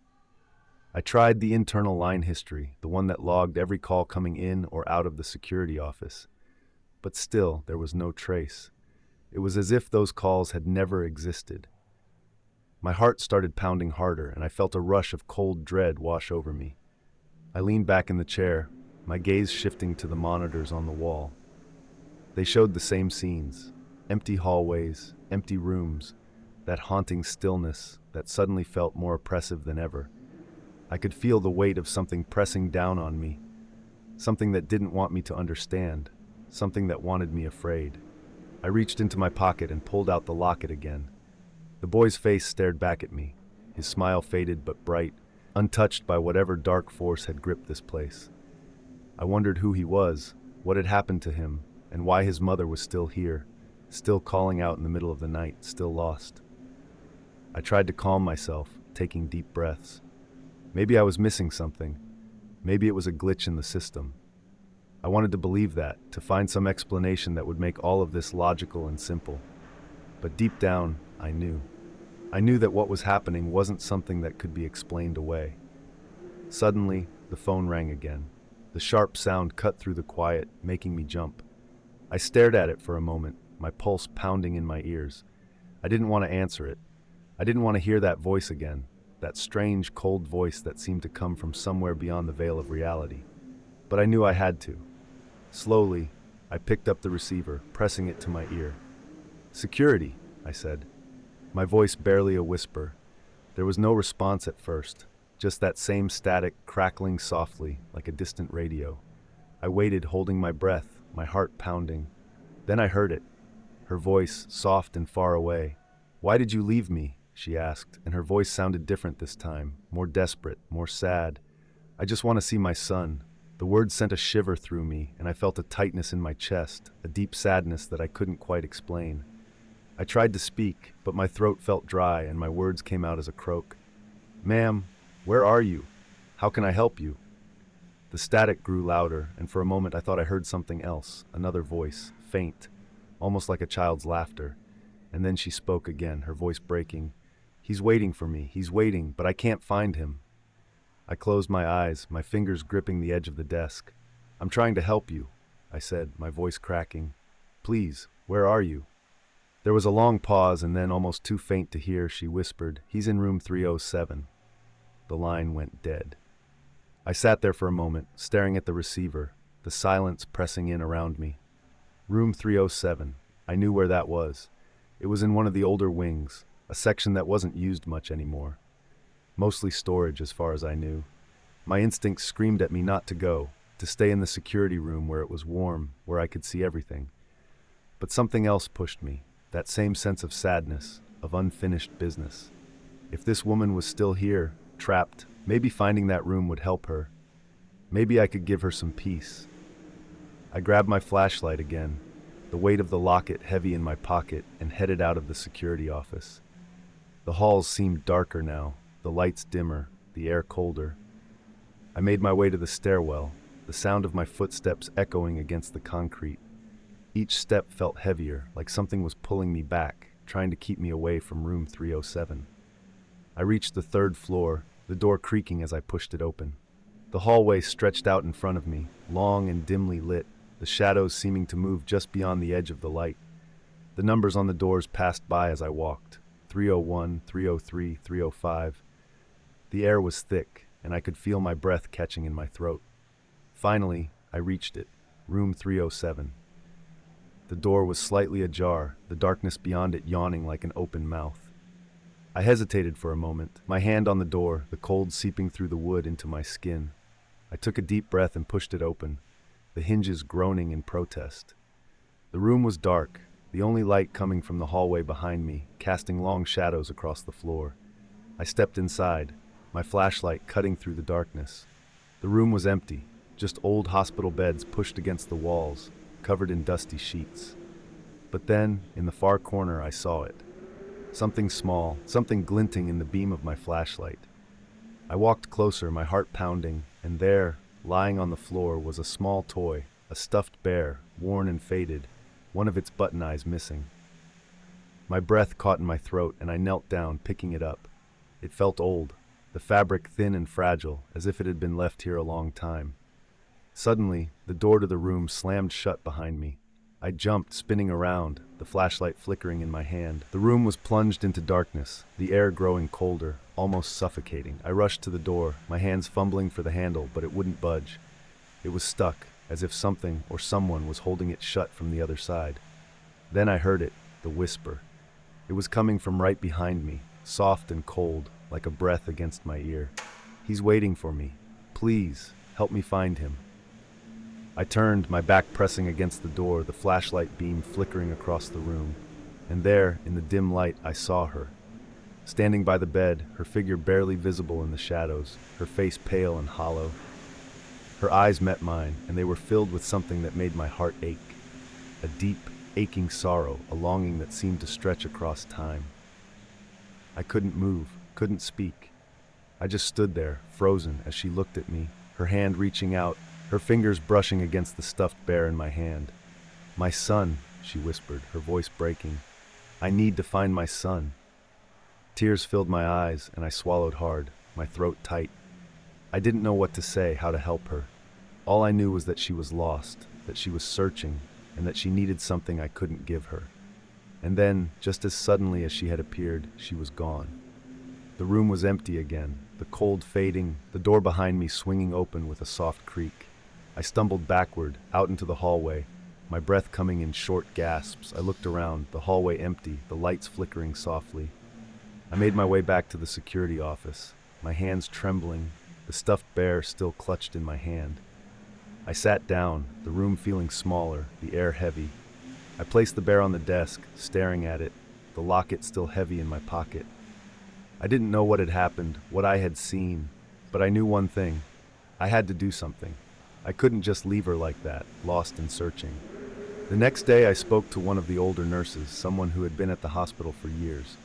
I tried the internal line history, the one that logged every call coming in or out of the security office. But still, there was no trace. It was as if those calls had never existed. My heart started pounding harder, and I felt a rush of cold dread wash over me. I leaned back in the chair, my gaze shifting to the monitors on the wall. They showed the same scenes, empty hallways, empty rooms, that haunting stillness that suddenly felt more oppressive than ever. I could feel the weight of something pressing down on me, something that didn't want me to understand, something that wanted me afraid. I reached into my pocket and pulled out the locket again. The boy's face stared back at me, his smile faded but bright, untouched by whatever dark force had gripped this place. I wondered who he was, what had happened to him, and why his mother was still here, still calling out in the middle of the night, still lost. I tried to calm myself, taking deep breaths. Maybe I was missing something. Maybe it was a glitch in the system. I wanted to believe that, to find some explanation that would make all of this logical and simple. But deep down, I knew. I knew that what was happening wasn't something that could be explained away. Suddenly, the phone rang again. The sharp sound cut through the quiet, making me jump. I stared at it for a moment, my pulse pounding in my ears. I didn't want to answer it. I didn't want to hear that voice again, that strange, cold voice that seemed to come from somewhere beyond the veil of reality. But I knew I had to. Slowly, I picked up the receiver, pressing it to my ear. "Security," I said. my voice barely a whisper. There was no response at first, just that same static crackling softly like a distant radio. I waited, holding my breath, my heart pounding. Then I heard it, her voice, soft and far away. "Why did you leave me?" she asked, and her voice sounded different this time, more desperate, more sad. "I just want to see my son." The words sent a shiver through me, and I felt a tightness in my chest, a deep sadness that I couldn't quite explain. I tried to speak, but my throat felt dry and my words came out as a croak. "Ma'am, where are you? How can I help you?" The static grew louder, and for a moment I thought I heard something else, another voice, faint, almost like a child's laughter. And then she spoke again, her voice breaking. "He's waiting for me, he's waiting, but I can't find him." I closed my eyes, my fingers gripping the edge of the desk. "I'm trying to help you," I said, my voice cracking. "Please, where are you?" There was a long pause, and then, almost too faint to hear, she whispered, "He's in room 307. The line went dead. I sat there for a moment, staring at the receiver, the silence pressing in around me. Room 307. I knew where that was. It was in one of the older wings, a section that wasn't used much anymore. Mostly storage, as far as I knew. My instincts screamed at me not to go, to stay in the security room where it was warm, where I could see everything. But something else pushed me, that same sense of sadness, of unfinished business. If this woman was still here, trapped, maybe finding that room would help her. Maybe I could give her some peace. I grabbed my flashlight again, the weight of the locket heavy in my pocket, and headed out of the security office. The halls seemed darker now, the lights dimmer, the air colder. I made my way to the stairwell, the sound of my footsteps echoing against the concrete. Each step felt heavier, like something was pulling me back, trying to keep me away from room 307. I reached the third floor, the door creaking as I pushed it open. The hallway stretched out in front of me, long and dimly lit, the shadows seeming to move just beyond the edge of the light. The numbers on the doors passed by as I walked, 301, 303, 305. The air was thick, and I could feel my breath catching in my throat. Finally, I reached it, room 307. The door was slightly ajar, the darkness beyond it yawning like an open mouth. I hesitated for a moment, my hand on the door, the cold seeping through the wood into my skin. I took a deep breath and pushed it open, the hinges groaning in protest. The room was dark, the only light coming from the hallway behind me, casting long shadows across the floor. I stepped inside, my flashlight cutting through the darkness. The room was empty, just old hospital beds pushed against the walls, covered in dusty sheets. But then, in the far corner, I saw it. Something small, something glinting in the beam of my flashlight. I walked closer, my heart pounding, and there, lying on the floor, was a small toy, a stuffed bear, worn and faded, one of its button eyes missing. My breath caught in my throat, and I knelt down, picking it up. It felt old, the fabric thin and fragile, as if it had been left here a long time. Suddenly, the door to the room slammed shut behind me. I jumped, spinning around, the flashlight flickering in my hand. The room was plunged into darkness, the air growing colder, almost suffocating. I rushed to the door, my hands fumbling for the handle, but it wouldn't budge. It was stuck, as if something or someone was holding it shut from the other side. Then I heard it, the whisper. It was coming from right behind me, soft and cold, like a breath against my ear. "He's waiting for me. Please, help me find him." I turned, my back pressing against the door, the flashlight beam flickering across the room. And there, in the dim light, I saw her. Standing by the bed, her figure barely visible in the shadows, her face pale and hollow. Her eyes met mine, and they were filled with something that made my heart ache. A deep, aching sorrow, a longing that seemed to stretch across time. I couldn't move, couldn't speak. I just stood there, frozen, as she looked at me, her hand reaching out, her fingers brushing against the stuffed bear in my hand. "My son," she whispered, her voice breaking. "I need to find my son." Tears filled my eyes, and I swallowed hard, my throat tight. I didn't know what to say, how to help her. All I knew was that she was lost, that she was searching, and that she needed something I couldn't give her. And then, just as suddenly as she had appeared, she was gone. The room was empty again, the cold fading, the door behind me swinging open with a soft creak. I stumbled backward, out into the hallway, my breath coming in short gasps. I looked around, the hallway empty, the lights flickering softly. I made my way back to the security office, my hands trembling, the stuffed bear still clutched in my hand. I sat down, the room feeling smaller, the air heavy. I placed the bear on the desk, staring at it, the locket still heavy in my pocket. I didn't know what had happened, what I had seen, but I knew one thing. I had to do something. I couldn't just leave her like that, lost and searching. The next day I spoke to one of the older nurses, someone who had been at the hospital for years.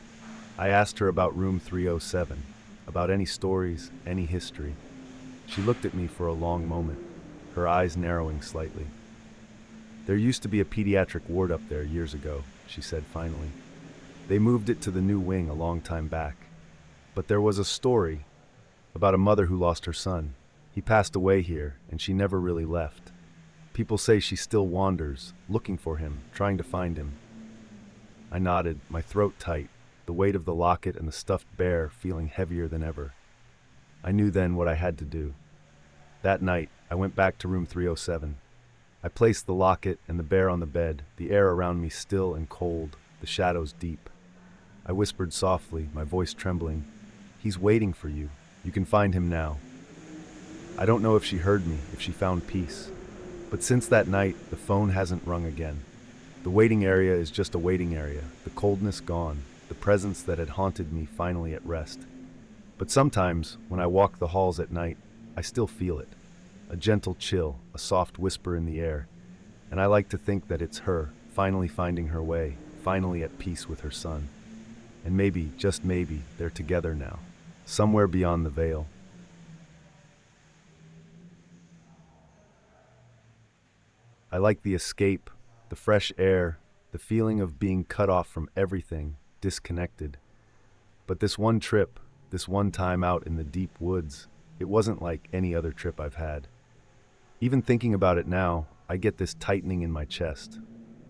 I asked her about room 307, about any stories, any history. She looked at me for a long moment, her eyes narrowing slightly. "There used to be a pediatric ward up there years ago," she said finally. "They moved it to the new wing a long time back. But there was a story about a mother who lost her son. He passed away here, and she never really left. People say she still wanders, looking for him, trying to find him." I nodded, my throat tight, the weight of the locket and the stuffed bear feeling heavier than ever. I knew then what I had to do. That night, I went back to room 307. I placed the locket and the bear on the bed, the air around me still and cold, the shadows deep. I whispered softly, my voice trembling, "He's waiting for you. You can find him now." I don't know if she heard me, if she found peace. But since that night, the phone hasn't rung again. The waiting area is just a waiting area, the coldness gone, the presence that had haunted me finally at rest. But sometimes, when I walk the halls at night, I still feel it. A gentle chill, a soft whisper in the air. And I like to think that it's her, finally finding her way, finally at peace with her son. And maybe, just maybe, they're together now, somewhere beyond the veil. I like the escape, the fresh air, the feeling of being cut off from everything, disconnected. But this one trip, this one time out in the deep woods, it wasn't like any other trip I've had. Even thinking about it now, I get this tightening in my chest.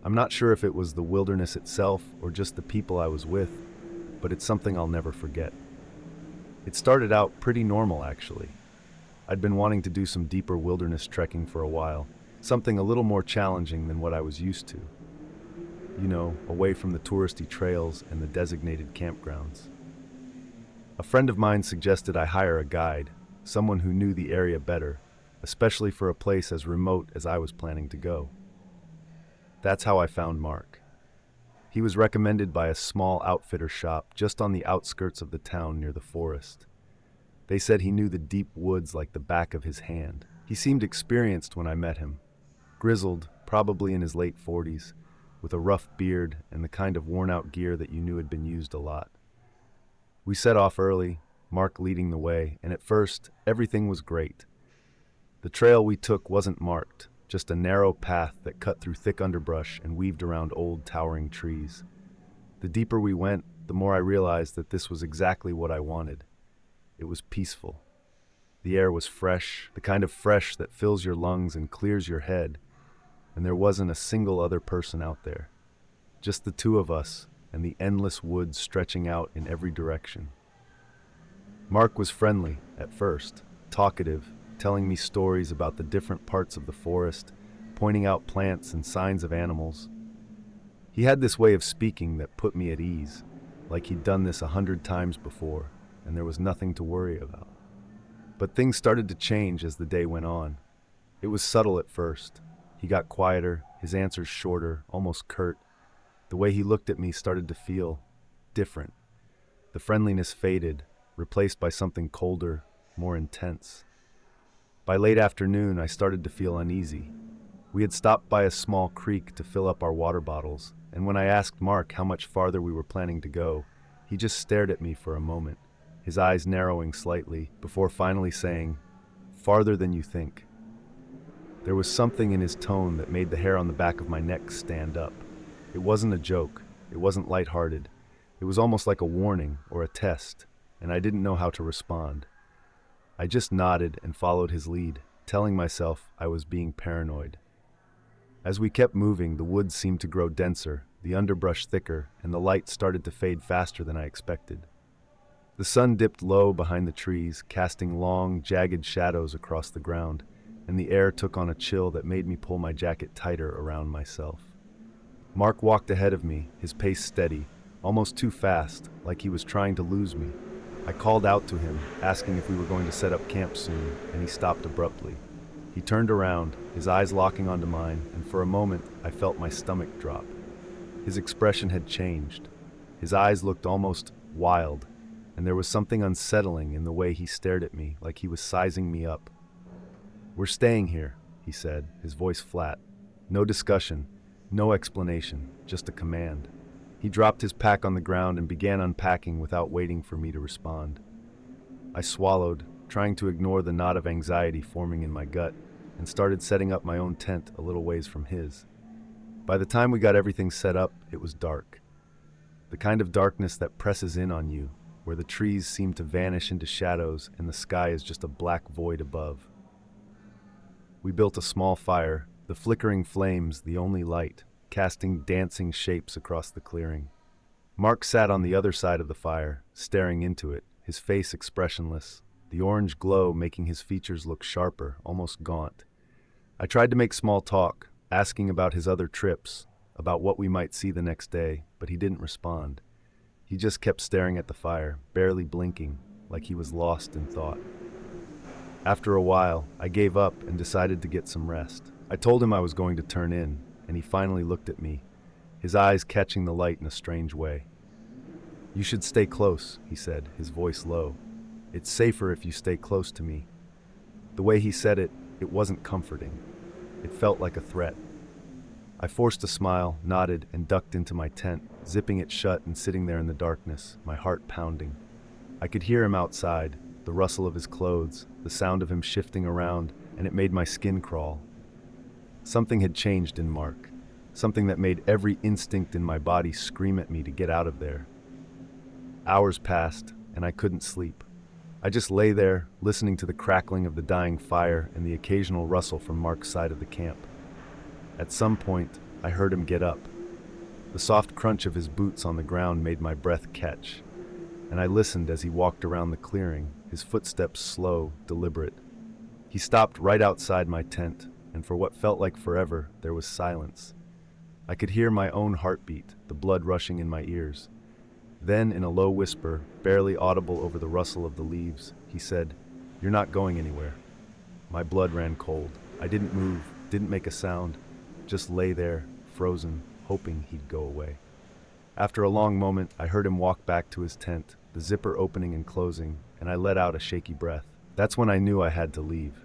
I'm not sure if it was the wilderness itself or just the people I was with, but it's something I'll never forget. It started out pretty normal, actually. I'd been wanting to do some deeper wilderness trekking for a while, something a little more challenging than what I was used to. You know, away from the touristy trails and the designated campgrounds. A friend of mine suggested I hire a guide, someone who knew the area better, especially for a place as remote as I was planning to go. That's how I found Mark. He was recommended by a small outfitter shop just on the outskirts of the town near the forest. They said he knew the deep woods like the back of his hand. He seemed experienced when I met him. Grizzled, probably in his late 40s, with a rough beard and the kind of worn-out gear that you knew had been used a lot. We set off early, Mark leading the way, and at first, everything was great. The trail we took wasn't marked, just a narrow path that cut through thick underbrush and weaved around old, towering trees. The deeper we went, the more I realized that this was exactly what I wanted. It was peaceful. The air was fresh, the kind of fresh that fills your lungs and clears your head, and there wasn't a single other person out there. Just the two of us and the endless woods stretching out in every direction. Mark was friendly at first, talkative, telling me stories about the different parts of the forest, pointing out plants and signs of animals. He had this way of speaking that put me at ease, like he'd done this 100 times before, and there was nothing to worry about. But things started to change as the day went on. It was subtle at first. He got quieter, his answers shorter, almost curt. The way he looked at me started to feel different. The friendliness faded, replaced by something colder, more intense. By late afternoon, I started to feel uneasy. We had stopped by a small creek to fill up our water bottles, and when I asked Mark how much farther we were planning to go, he just stared at me for a moment, his eyes narrowing slightly, before finally saying, "Farther than you think." There was something in his tone that made the hair on the back of my neck stand up. It wasn't a joke, it wasn't lighthearted. It was almost like a warning or a test, and I didn't know how to respond. I just nodded and followed his lead, telling myself I was being paranoid. As we kept moving, the woods seemed to grow denser, the underbrush thicker, and the light started to fade faster than I expected. The sun dipped low behind the trees, casting long, jagged shadows across the ground, and the air took on a chill that made me pull my jacket tighter around myself. Mark walked ahead of me, his pace steady, almost too fast, like he was trying to lose me. I called out to him, asking if we were going to set up camp soon, and he stopped abruptly. He turned around, his eyes locking onto mine, and for a moment I felt my stomach drop. His expression had changed. His eyes looked almost wild, and there was something unsettling in the way he stared at me, like he was sizing me up. "We're staying here," he said, his voice flat. No discussion, no explanation, just a command. He dropped his pack on the ground and began unpacking without waiting for me to respond. I swallowed, trying to ignore the knot of anxiety forming in my gut, and started setting up my own tent a little ways from his. By the time we got everything set up, it was dark. The kind of darkness that presses in on you, where the trees seem to vanish into shadows and the sky is just a black void above. We built a small fire, the flickering flames the only light, casting dancing shapes across the clearing. Mark sat on the other side of the fire, staring into it, his face expressionless, the orange glow making his features look sharper, almost gaunt. I tried to make small talk, asking about his other trips, about what we might see the next day, but he didn't respond. He just kept staring at the fire, barely blinking, like he was lost in thought. After a while, I gave up and decided to get some rest. I told him I was going to turn in, and he finally looked at me, his eyes catching the light in a strange way. "You should stay close," he said, his voice low. "It's safer if you stay close to me." The way he said it, it wasn't comforting. It felt like a threat. I forced a smile, nodded, and ducked into my tent, zipping it shut and sitting there in the darkness, my heart pounding. I could hear him outside, the rustle of his clothes, the sound of him shifting around, and it made my skin crawl. Something had changed in Mark, something that made every instinct in my body scream at me to get out of there. Hours passed, and I couldn't sleep. I just lay there, listening to the crackling of the dying fire and the occasional rustle from Mark's side of the camp. At some point, I heard him get up. The soft crunch of his boots on the ground made my breath catch, and I listened as he walked around the clearing, his footsteps slow, deliberate. He stopped right outside my tent, and for what felt like forever, there was silence. I could hear my own heartbeat, the blood rushing in my ears. Then, in a low whisper, barely audible over the rustle of the leaves, he said, "You're not going anywhere." My blood ran cold. I didn't move, didn't make a sound, just lay there, frozen, hoping he'd go away. After a long moment, I heard him walk back to his tent, the zipper opening and closing, and I let out a shaky breath. That's when I knew I had to leave.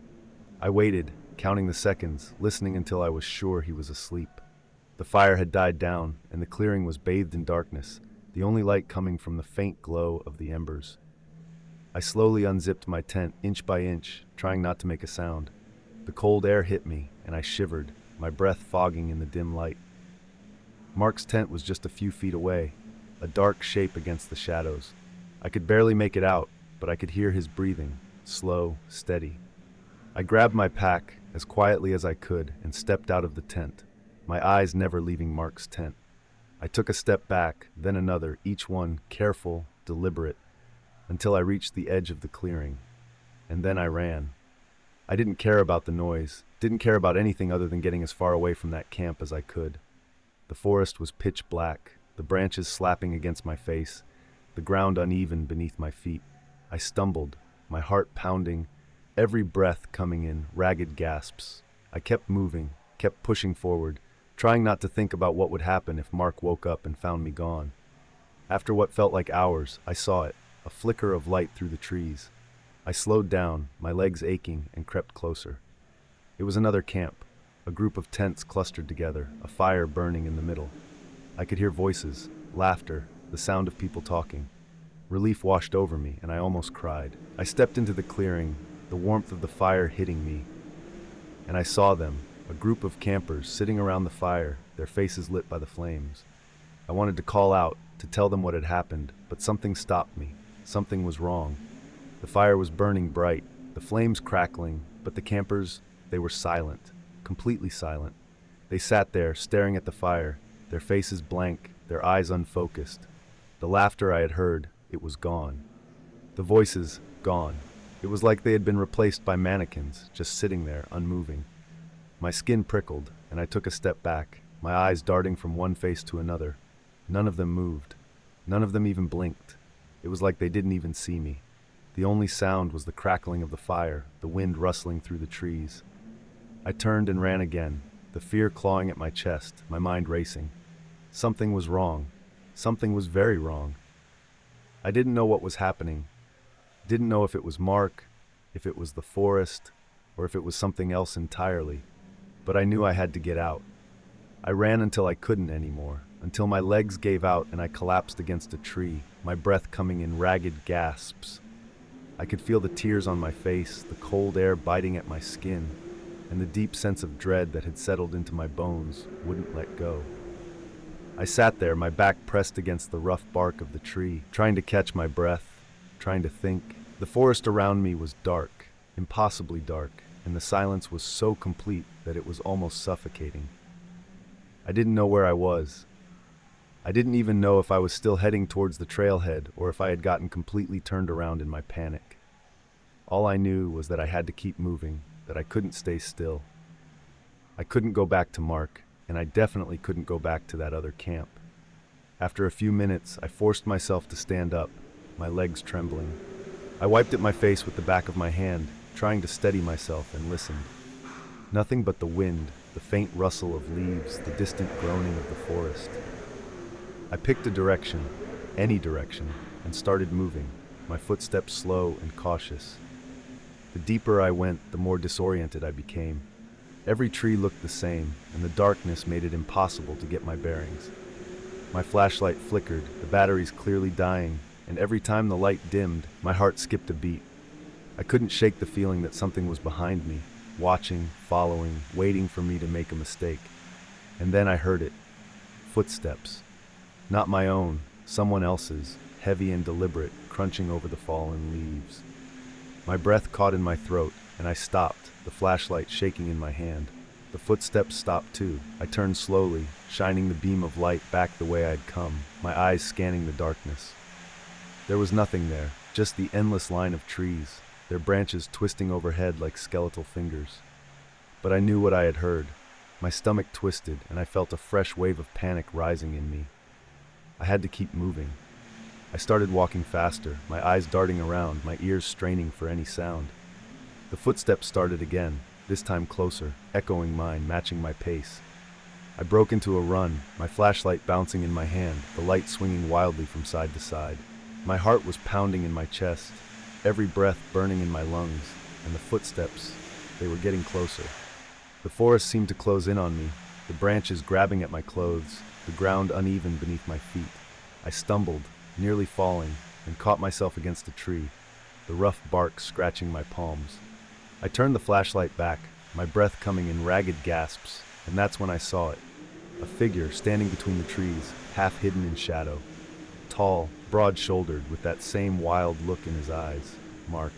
I waited, counting the seconds, listening until I was sure he was asleep. The fire had died down, and the clearing was bathed in darkness, the only light coming from the faint glow of the embers. I slowly unzipped my tent, inch by inch, trying not to make a sound. The cold air hit me, and I shivered, my breath fogging in the dim light. Mark's tent was just a few feet away, a dark shape against the shadows. I could barely make it out, but I could hear his breathing, slow, steady. I grabbed my pack, as quietly as I could, and stepped out of the tent, my eyes never leaving Mark's tent. I took a step back, then another, each one careful, deliberate, until I reached the edge of the clearing. And then I ran. I didn't care about the noise, didn't care about anything other than getting as far away from that camp as I could. The forest was pitch black, the branches slapping against my face, the ground uneven beneath my feet. I stumbled, my heart pounding, every breath coming in ragged gasps. I kept moving, kept pushing forward, trying not to think about what would happen if Mark woke up and found me gone. After what felt like hours, I saw it, a flicker of light through the trees. I slowed down, my legs aching, and crept closer. It was another camp, a group of tents clustered together, a fire burning in the middle. I could hear voices, laughter, the sound of people talking. Relief washed over me, and I almost cried. I stepped into the clearing, the warmth of the fire hitting me, and I saw them, a group of campers sitting around the fire, their faces lit by the flames. I wanted to call out, to tell them what had happened, but something stopped me. Something was wrong. The fire was burning bright, the flames crackling, but the campers, they were silent, completely silent. They sat there, staring at the fire, their faces blank, their eyes unfocused. The laughter I had heard, it was gone. The voices, gone. It was like they had been replaced by mannequins, just sitting there, unmoving. My skin prickled, and I took a step back, my eyes darting from one face to another. None of them moved. None of them even blinked. It was like they didn't even see me. The only sound was the crackling of the fire, the wind rustling through the trees. I turned and ran again, the fear clawing at my chest, my mind racing. Something was wrong. Something was very wrong. I didn't know what was happening. Didn't know if it was Mark, if it was the forest, or if it was something else entirely. But I knew I had to get out. I ran until I couldn't anymore, until my legs gave out and I collapsed against a tree, my breath coming in ragged gasps. I could feel the tears on my face, the cold air biting at my skin, and the deep sense of dread that had settled into my bones wouldn't let go. I sat there, my back pressed against the rough bark of the tree, trying to catch my breath, trying to think. The forest around me was dark, impossibly dark, and the silence was so complete that it was almost suffocating. I didn't know where I was. I didn't even know if I was still heading towards the trailhead or if I had gotten completely turned around in my panic. All I knew was that I had to keep moving, that I couldn't stay still. I couldn't go back to Mark, and I definitely couldn't go back to that other camp. After a few minutes, I forced myself to stand up, my legs trembling. I wiped at my face with the back of my hand, trying to steady myself, and listened. Nothing but the wind, the faint rustle of leaves, the distant groaning of the forest. I picked a direction, any direction, and started moving, my footsteps slow and cautious. The deeper I went, the more disoriented I became. Every tree looked the same, and the darkness made it impossible to get my bearings. My flashlight flickered, the batteries clearly dying, and every time the light dimmed, my heart skipped a beat. I couldn't shake the feeling that something was behind me, watching, following, waiting for me to make a mistake. And then I heard it. Footsteps. Not my own, someone else's, heavy and deliberate, crunching over the fallen leaves. My breath caught in my throat, and I stopped, the flashlight shaking in my hand. The footsteps stopped too. I turned slowly, shining the beam of light back the way I'd come, my eyes scanning the darkness. There was nothing there, just the endless line of trees, their branches twisting overhead like skeletal fingers. But I knew what I had heard. My stomach twisted, and I felt a fresh wave of panic rising in me. I had to keep moving. I started walking faster, my eyes darting around, my ears straining for any sound. The footsteps started again, this time closer, echoing mine, matching my pace. I broke into a run, my flashlight bouncing in my hand, the light swinging wildly from side to side. My heart was pounding in my chest, every breath burning in my lungs, and the footsteps, they were getting closer. The forest seemed to close in on me, the branches grabbing at my clothes, the ground uneven beneath my feet. I stumbled, nearly falling, and caught myself against a tree, the rough bark scratching my palms. I turned the flashlight back, my breath coming in ragged gasps, and that's when I saw it. A figure standing between the trees, half hidden in shadow. Tall, broad-shouldered, with that same wild look in his eyes. Mark.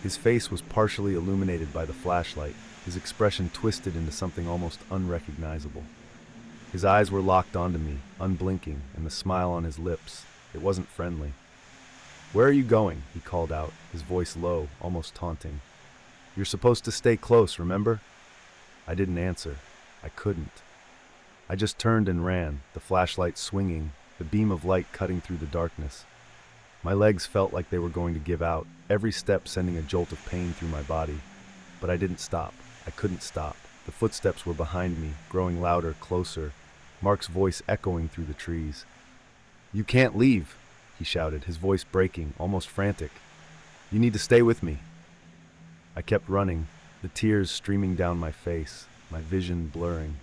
His face was partially illuminated by the flashlight, his expression twisted into something almost unrecognizable. His eyes were locked onto me, unblinking, and the smile on his lips, it wasn't friendly. "Where are you going?" he called out, his voice low, almost taunting. "You're supposed to stay close, remember?" I didn't answer. I couldn't. I just turned and ran, the flashlight swinging, the beam of light cutting through the darkness. My legs felt like they were going to give out, every step sending a jolt of pain through my body. But I didn't stop. I couldn't stop. The footsteps were behind me, growing louder, closer, Mark's voice echoing through the trees. "You can't leave," he shouted, his voice breaking, almost frantic. "You need to stay with me." I kept running, the tears streaming down my face, my vision blurring.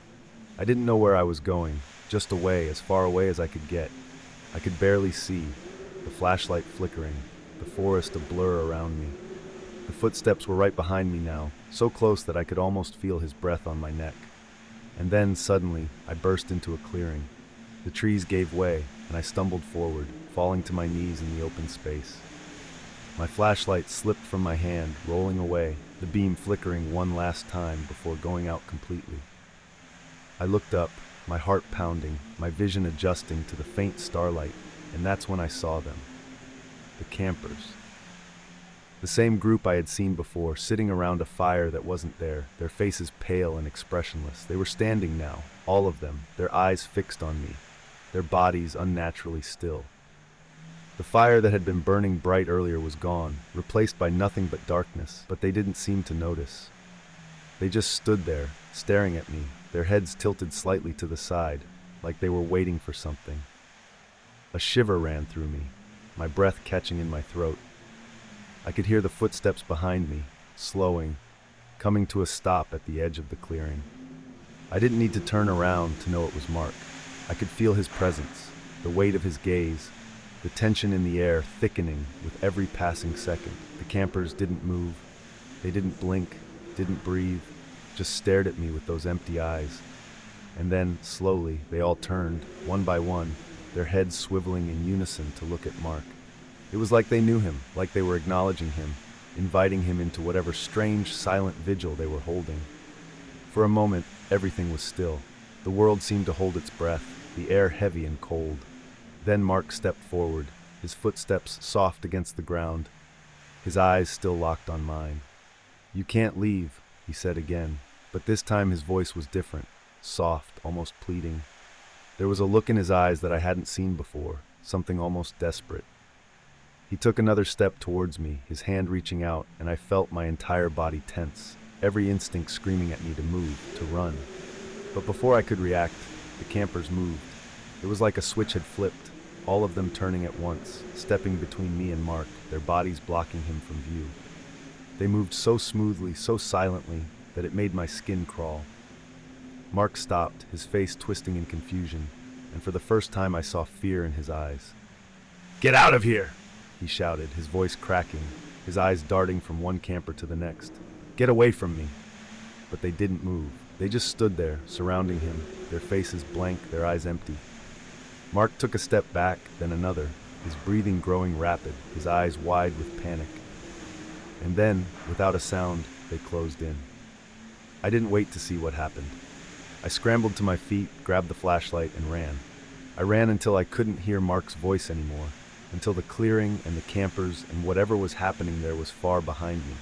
I didn't know where I was going, just away, as far away as I could get. I could barely see, the flashlight flickering, the forest a blur around me. The footsteps were right behind me now, so close that I could almost feel his breath on my neck. And then, suddenly, I burst into a clearing. The trees gave way, and I stumbled forward, falling to my knees in the open space. My flashlight slipped from my hand, rolling away, the beam flickering one last time before going out completely. I looked up, my heart pounding, my vision adjusting to the faint starlight, and that's when I saw them. The campers. The same group I had seen before, sitting around a fire that wasn't there, their faces pale and expressionless. They were standing now, all of them, their eyes fixed on me, their bodies unnaturally still. The fire that had been burning bright earlier was gone, replaced by nothing but darkness, but they didn't seem to notice. They just stood there, staring at me, their heads tilted slightly to the side, like they were waiting for something. A shiver ran through me, my breath catching in my throat. I could hear the footsteps behind me, slowing, coming to a stop at the edge of the clearing. I didn't need to turn around to know it was Mark. I could feel his presence, the weight of his gaze, the tension in the air thickening with every passing second. The campers didn't move. They didn't blink, didn't breathe, just stared at me with those empty eyes. And then, slowly, they all turned, one by one, their heads swiveling in unison to look at Mark. It was like they knew him, like they were acknowledging him, inviting him into whatever strange, silent vigil they were holding. For a moment, everything was still. The world seemed to hold its breath, the air heavy and cold. Then Mark stepped forward, his footsteps soft against the ground, his eyes still locked on mine. "You can't leave," he said again, but this time his voice was different, soft, almost pleading. There was a look in his eyes that I hadn't seen before, something almost desperate. He took another step towards me, his hand reaching out, and I felt my entire body tense, every instinct screaming at me to move, to run. But before I could react, the campers moved. It was like a switch had flipped, all of them turning at once, stepping between me and Mark, their bodies blocking him from view. They moved so smoothly, so silently, that it made my skin crawl. Mark stopped, his face twisting in confusion, and for the first time I saw fear in his eyes. "Get out of here!" he shouted, his voice cracking, his eyes darting from one camper to the next. "Get away from me!" But they didn't move. They just stood there, surrounding him, their faces blank, their eyes empty. Mark took a step back, then another, his breathing growing rapid, his eyes wide with panic. And then, without a sound, they closed in. I didn't wait to see what happened. I scrambled to my feet, grabbed the flashlight, and ran. I ran until I couldn't hear Mark's voice anymore, until the clearing and the campers and whatever was happening there was far behind me.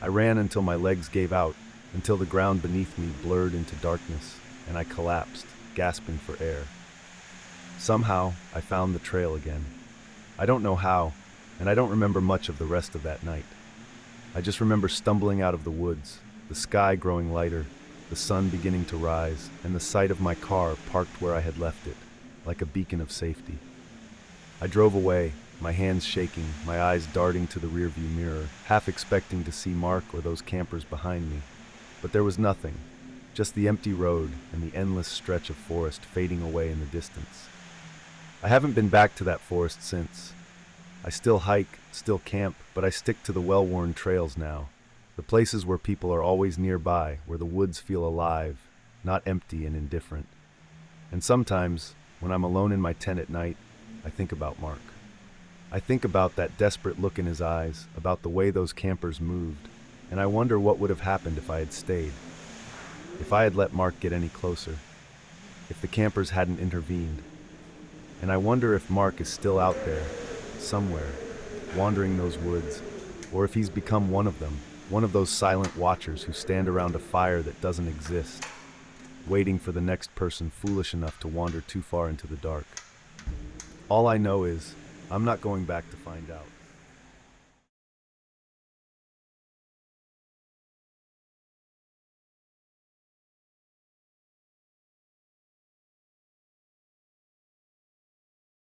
I ran until my legs gave out, until the ground beneath me blurred into darkness, and I collapsed, gasping for air. Somehow, I found the trail again. I don't know how, and I don't remember much of the rest of that night. I just remember stumbling out of the woods, the sky growing lighter, the sun beginning to rise, and the sight of my car parked where I had left it, like a beacon of safety. I drove away, my hands shaking, my eyes darting to the rearview mirror, half expecting to see Mark or those campers behind me. But there was nothing, just the empty road and the endless stretch of forest fading away in the distance. I haven't been back to that forest since. I still hike, still camp, but I stick to the well-worn trails now, the places where people are always nearby, where the woods feel alive, not empty and indifferent. And sometimes, when I'm alone in my tent at night, I think about Mark. I think about that desperate look in his eyes, about the way those campers moved, and I wonder what would have happened if I had stayed. If I had let Mark get any closer. If the campers hadn't intervened. And I wonder if Mark is still out there, somewhere, wandering those woods, or if he's become one of them, one of those silent watchers who stand around a fire that doesn't exist, waiting for the next person foolish enough to wander too far into the dark. All I know is, I'm not going back to find out.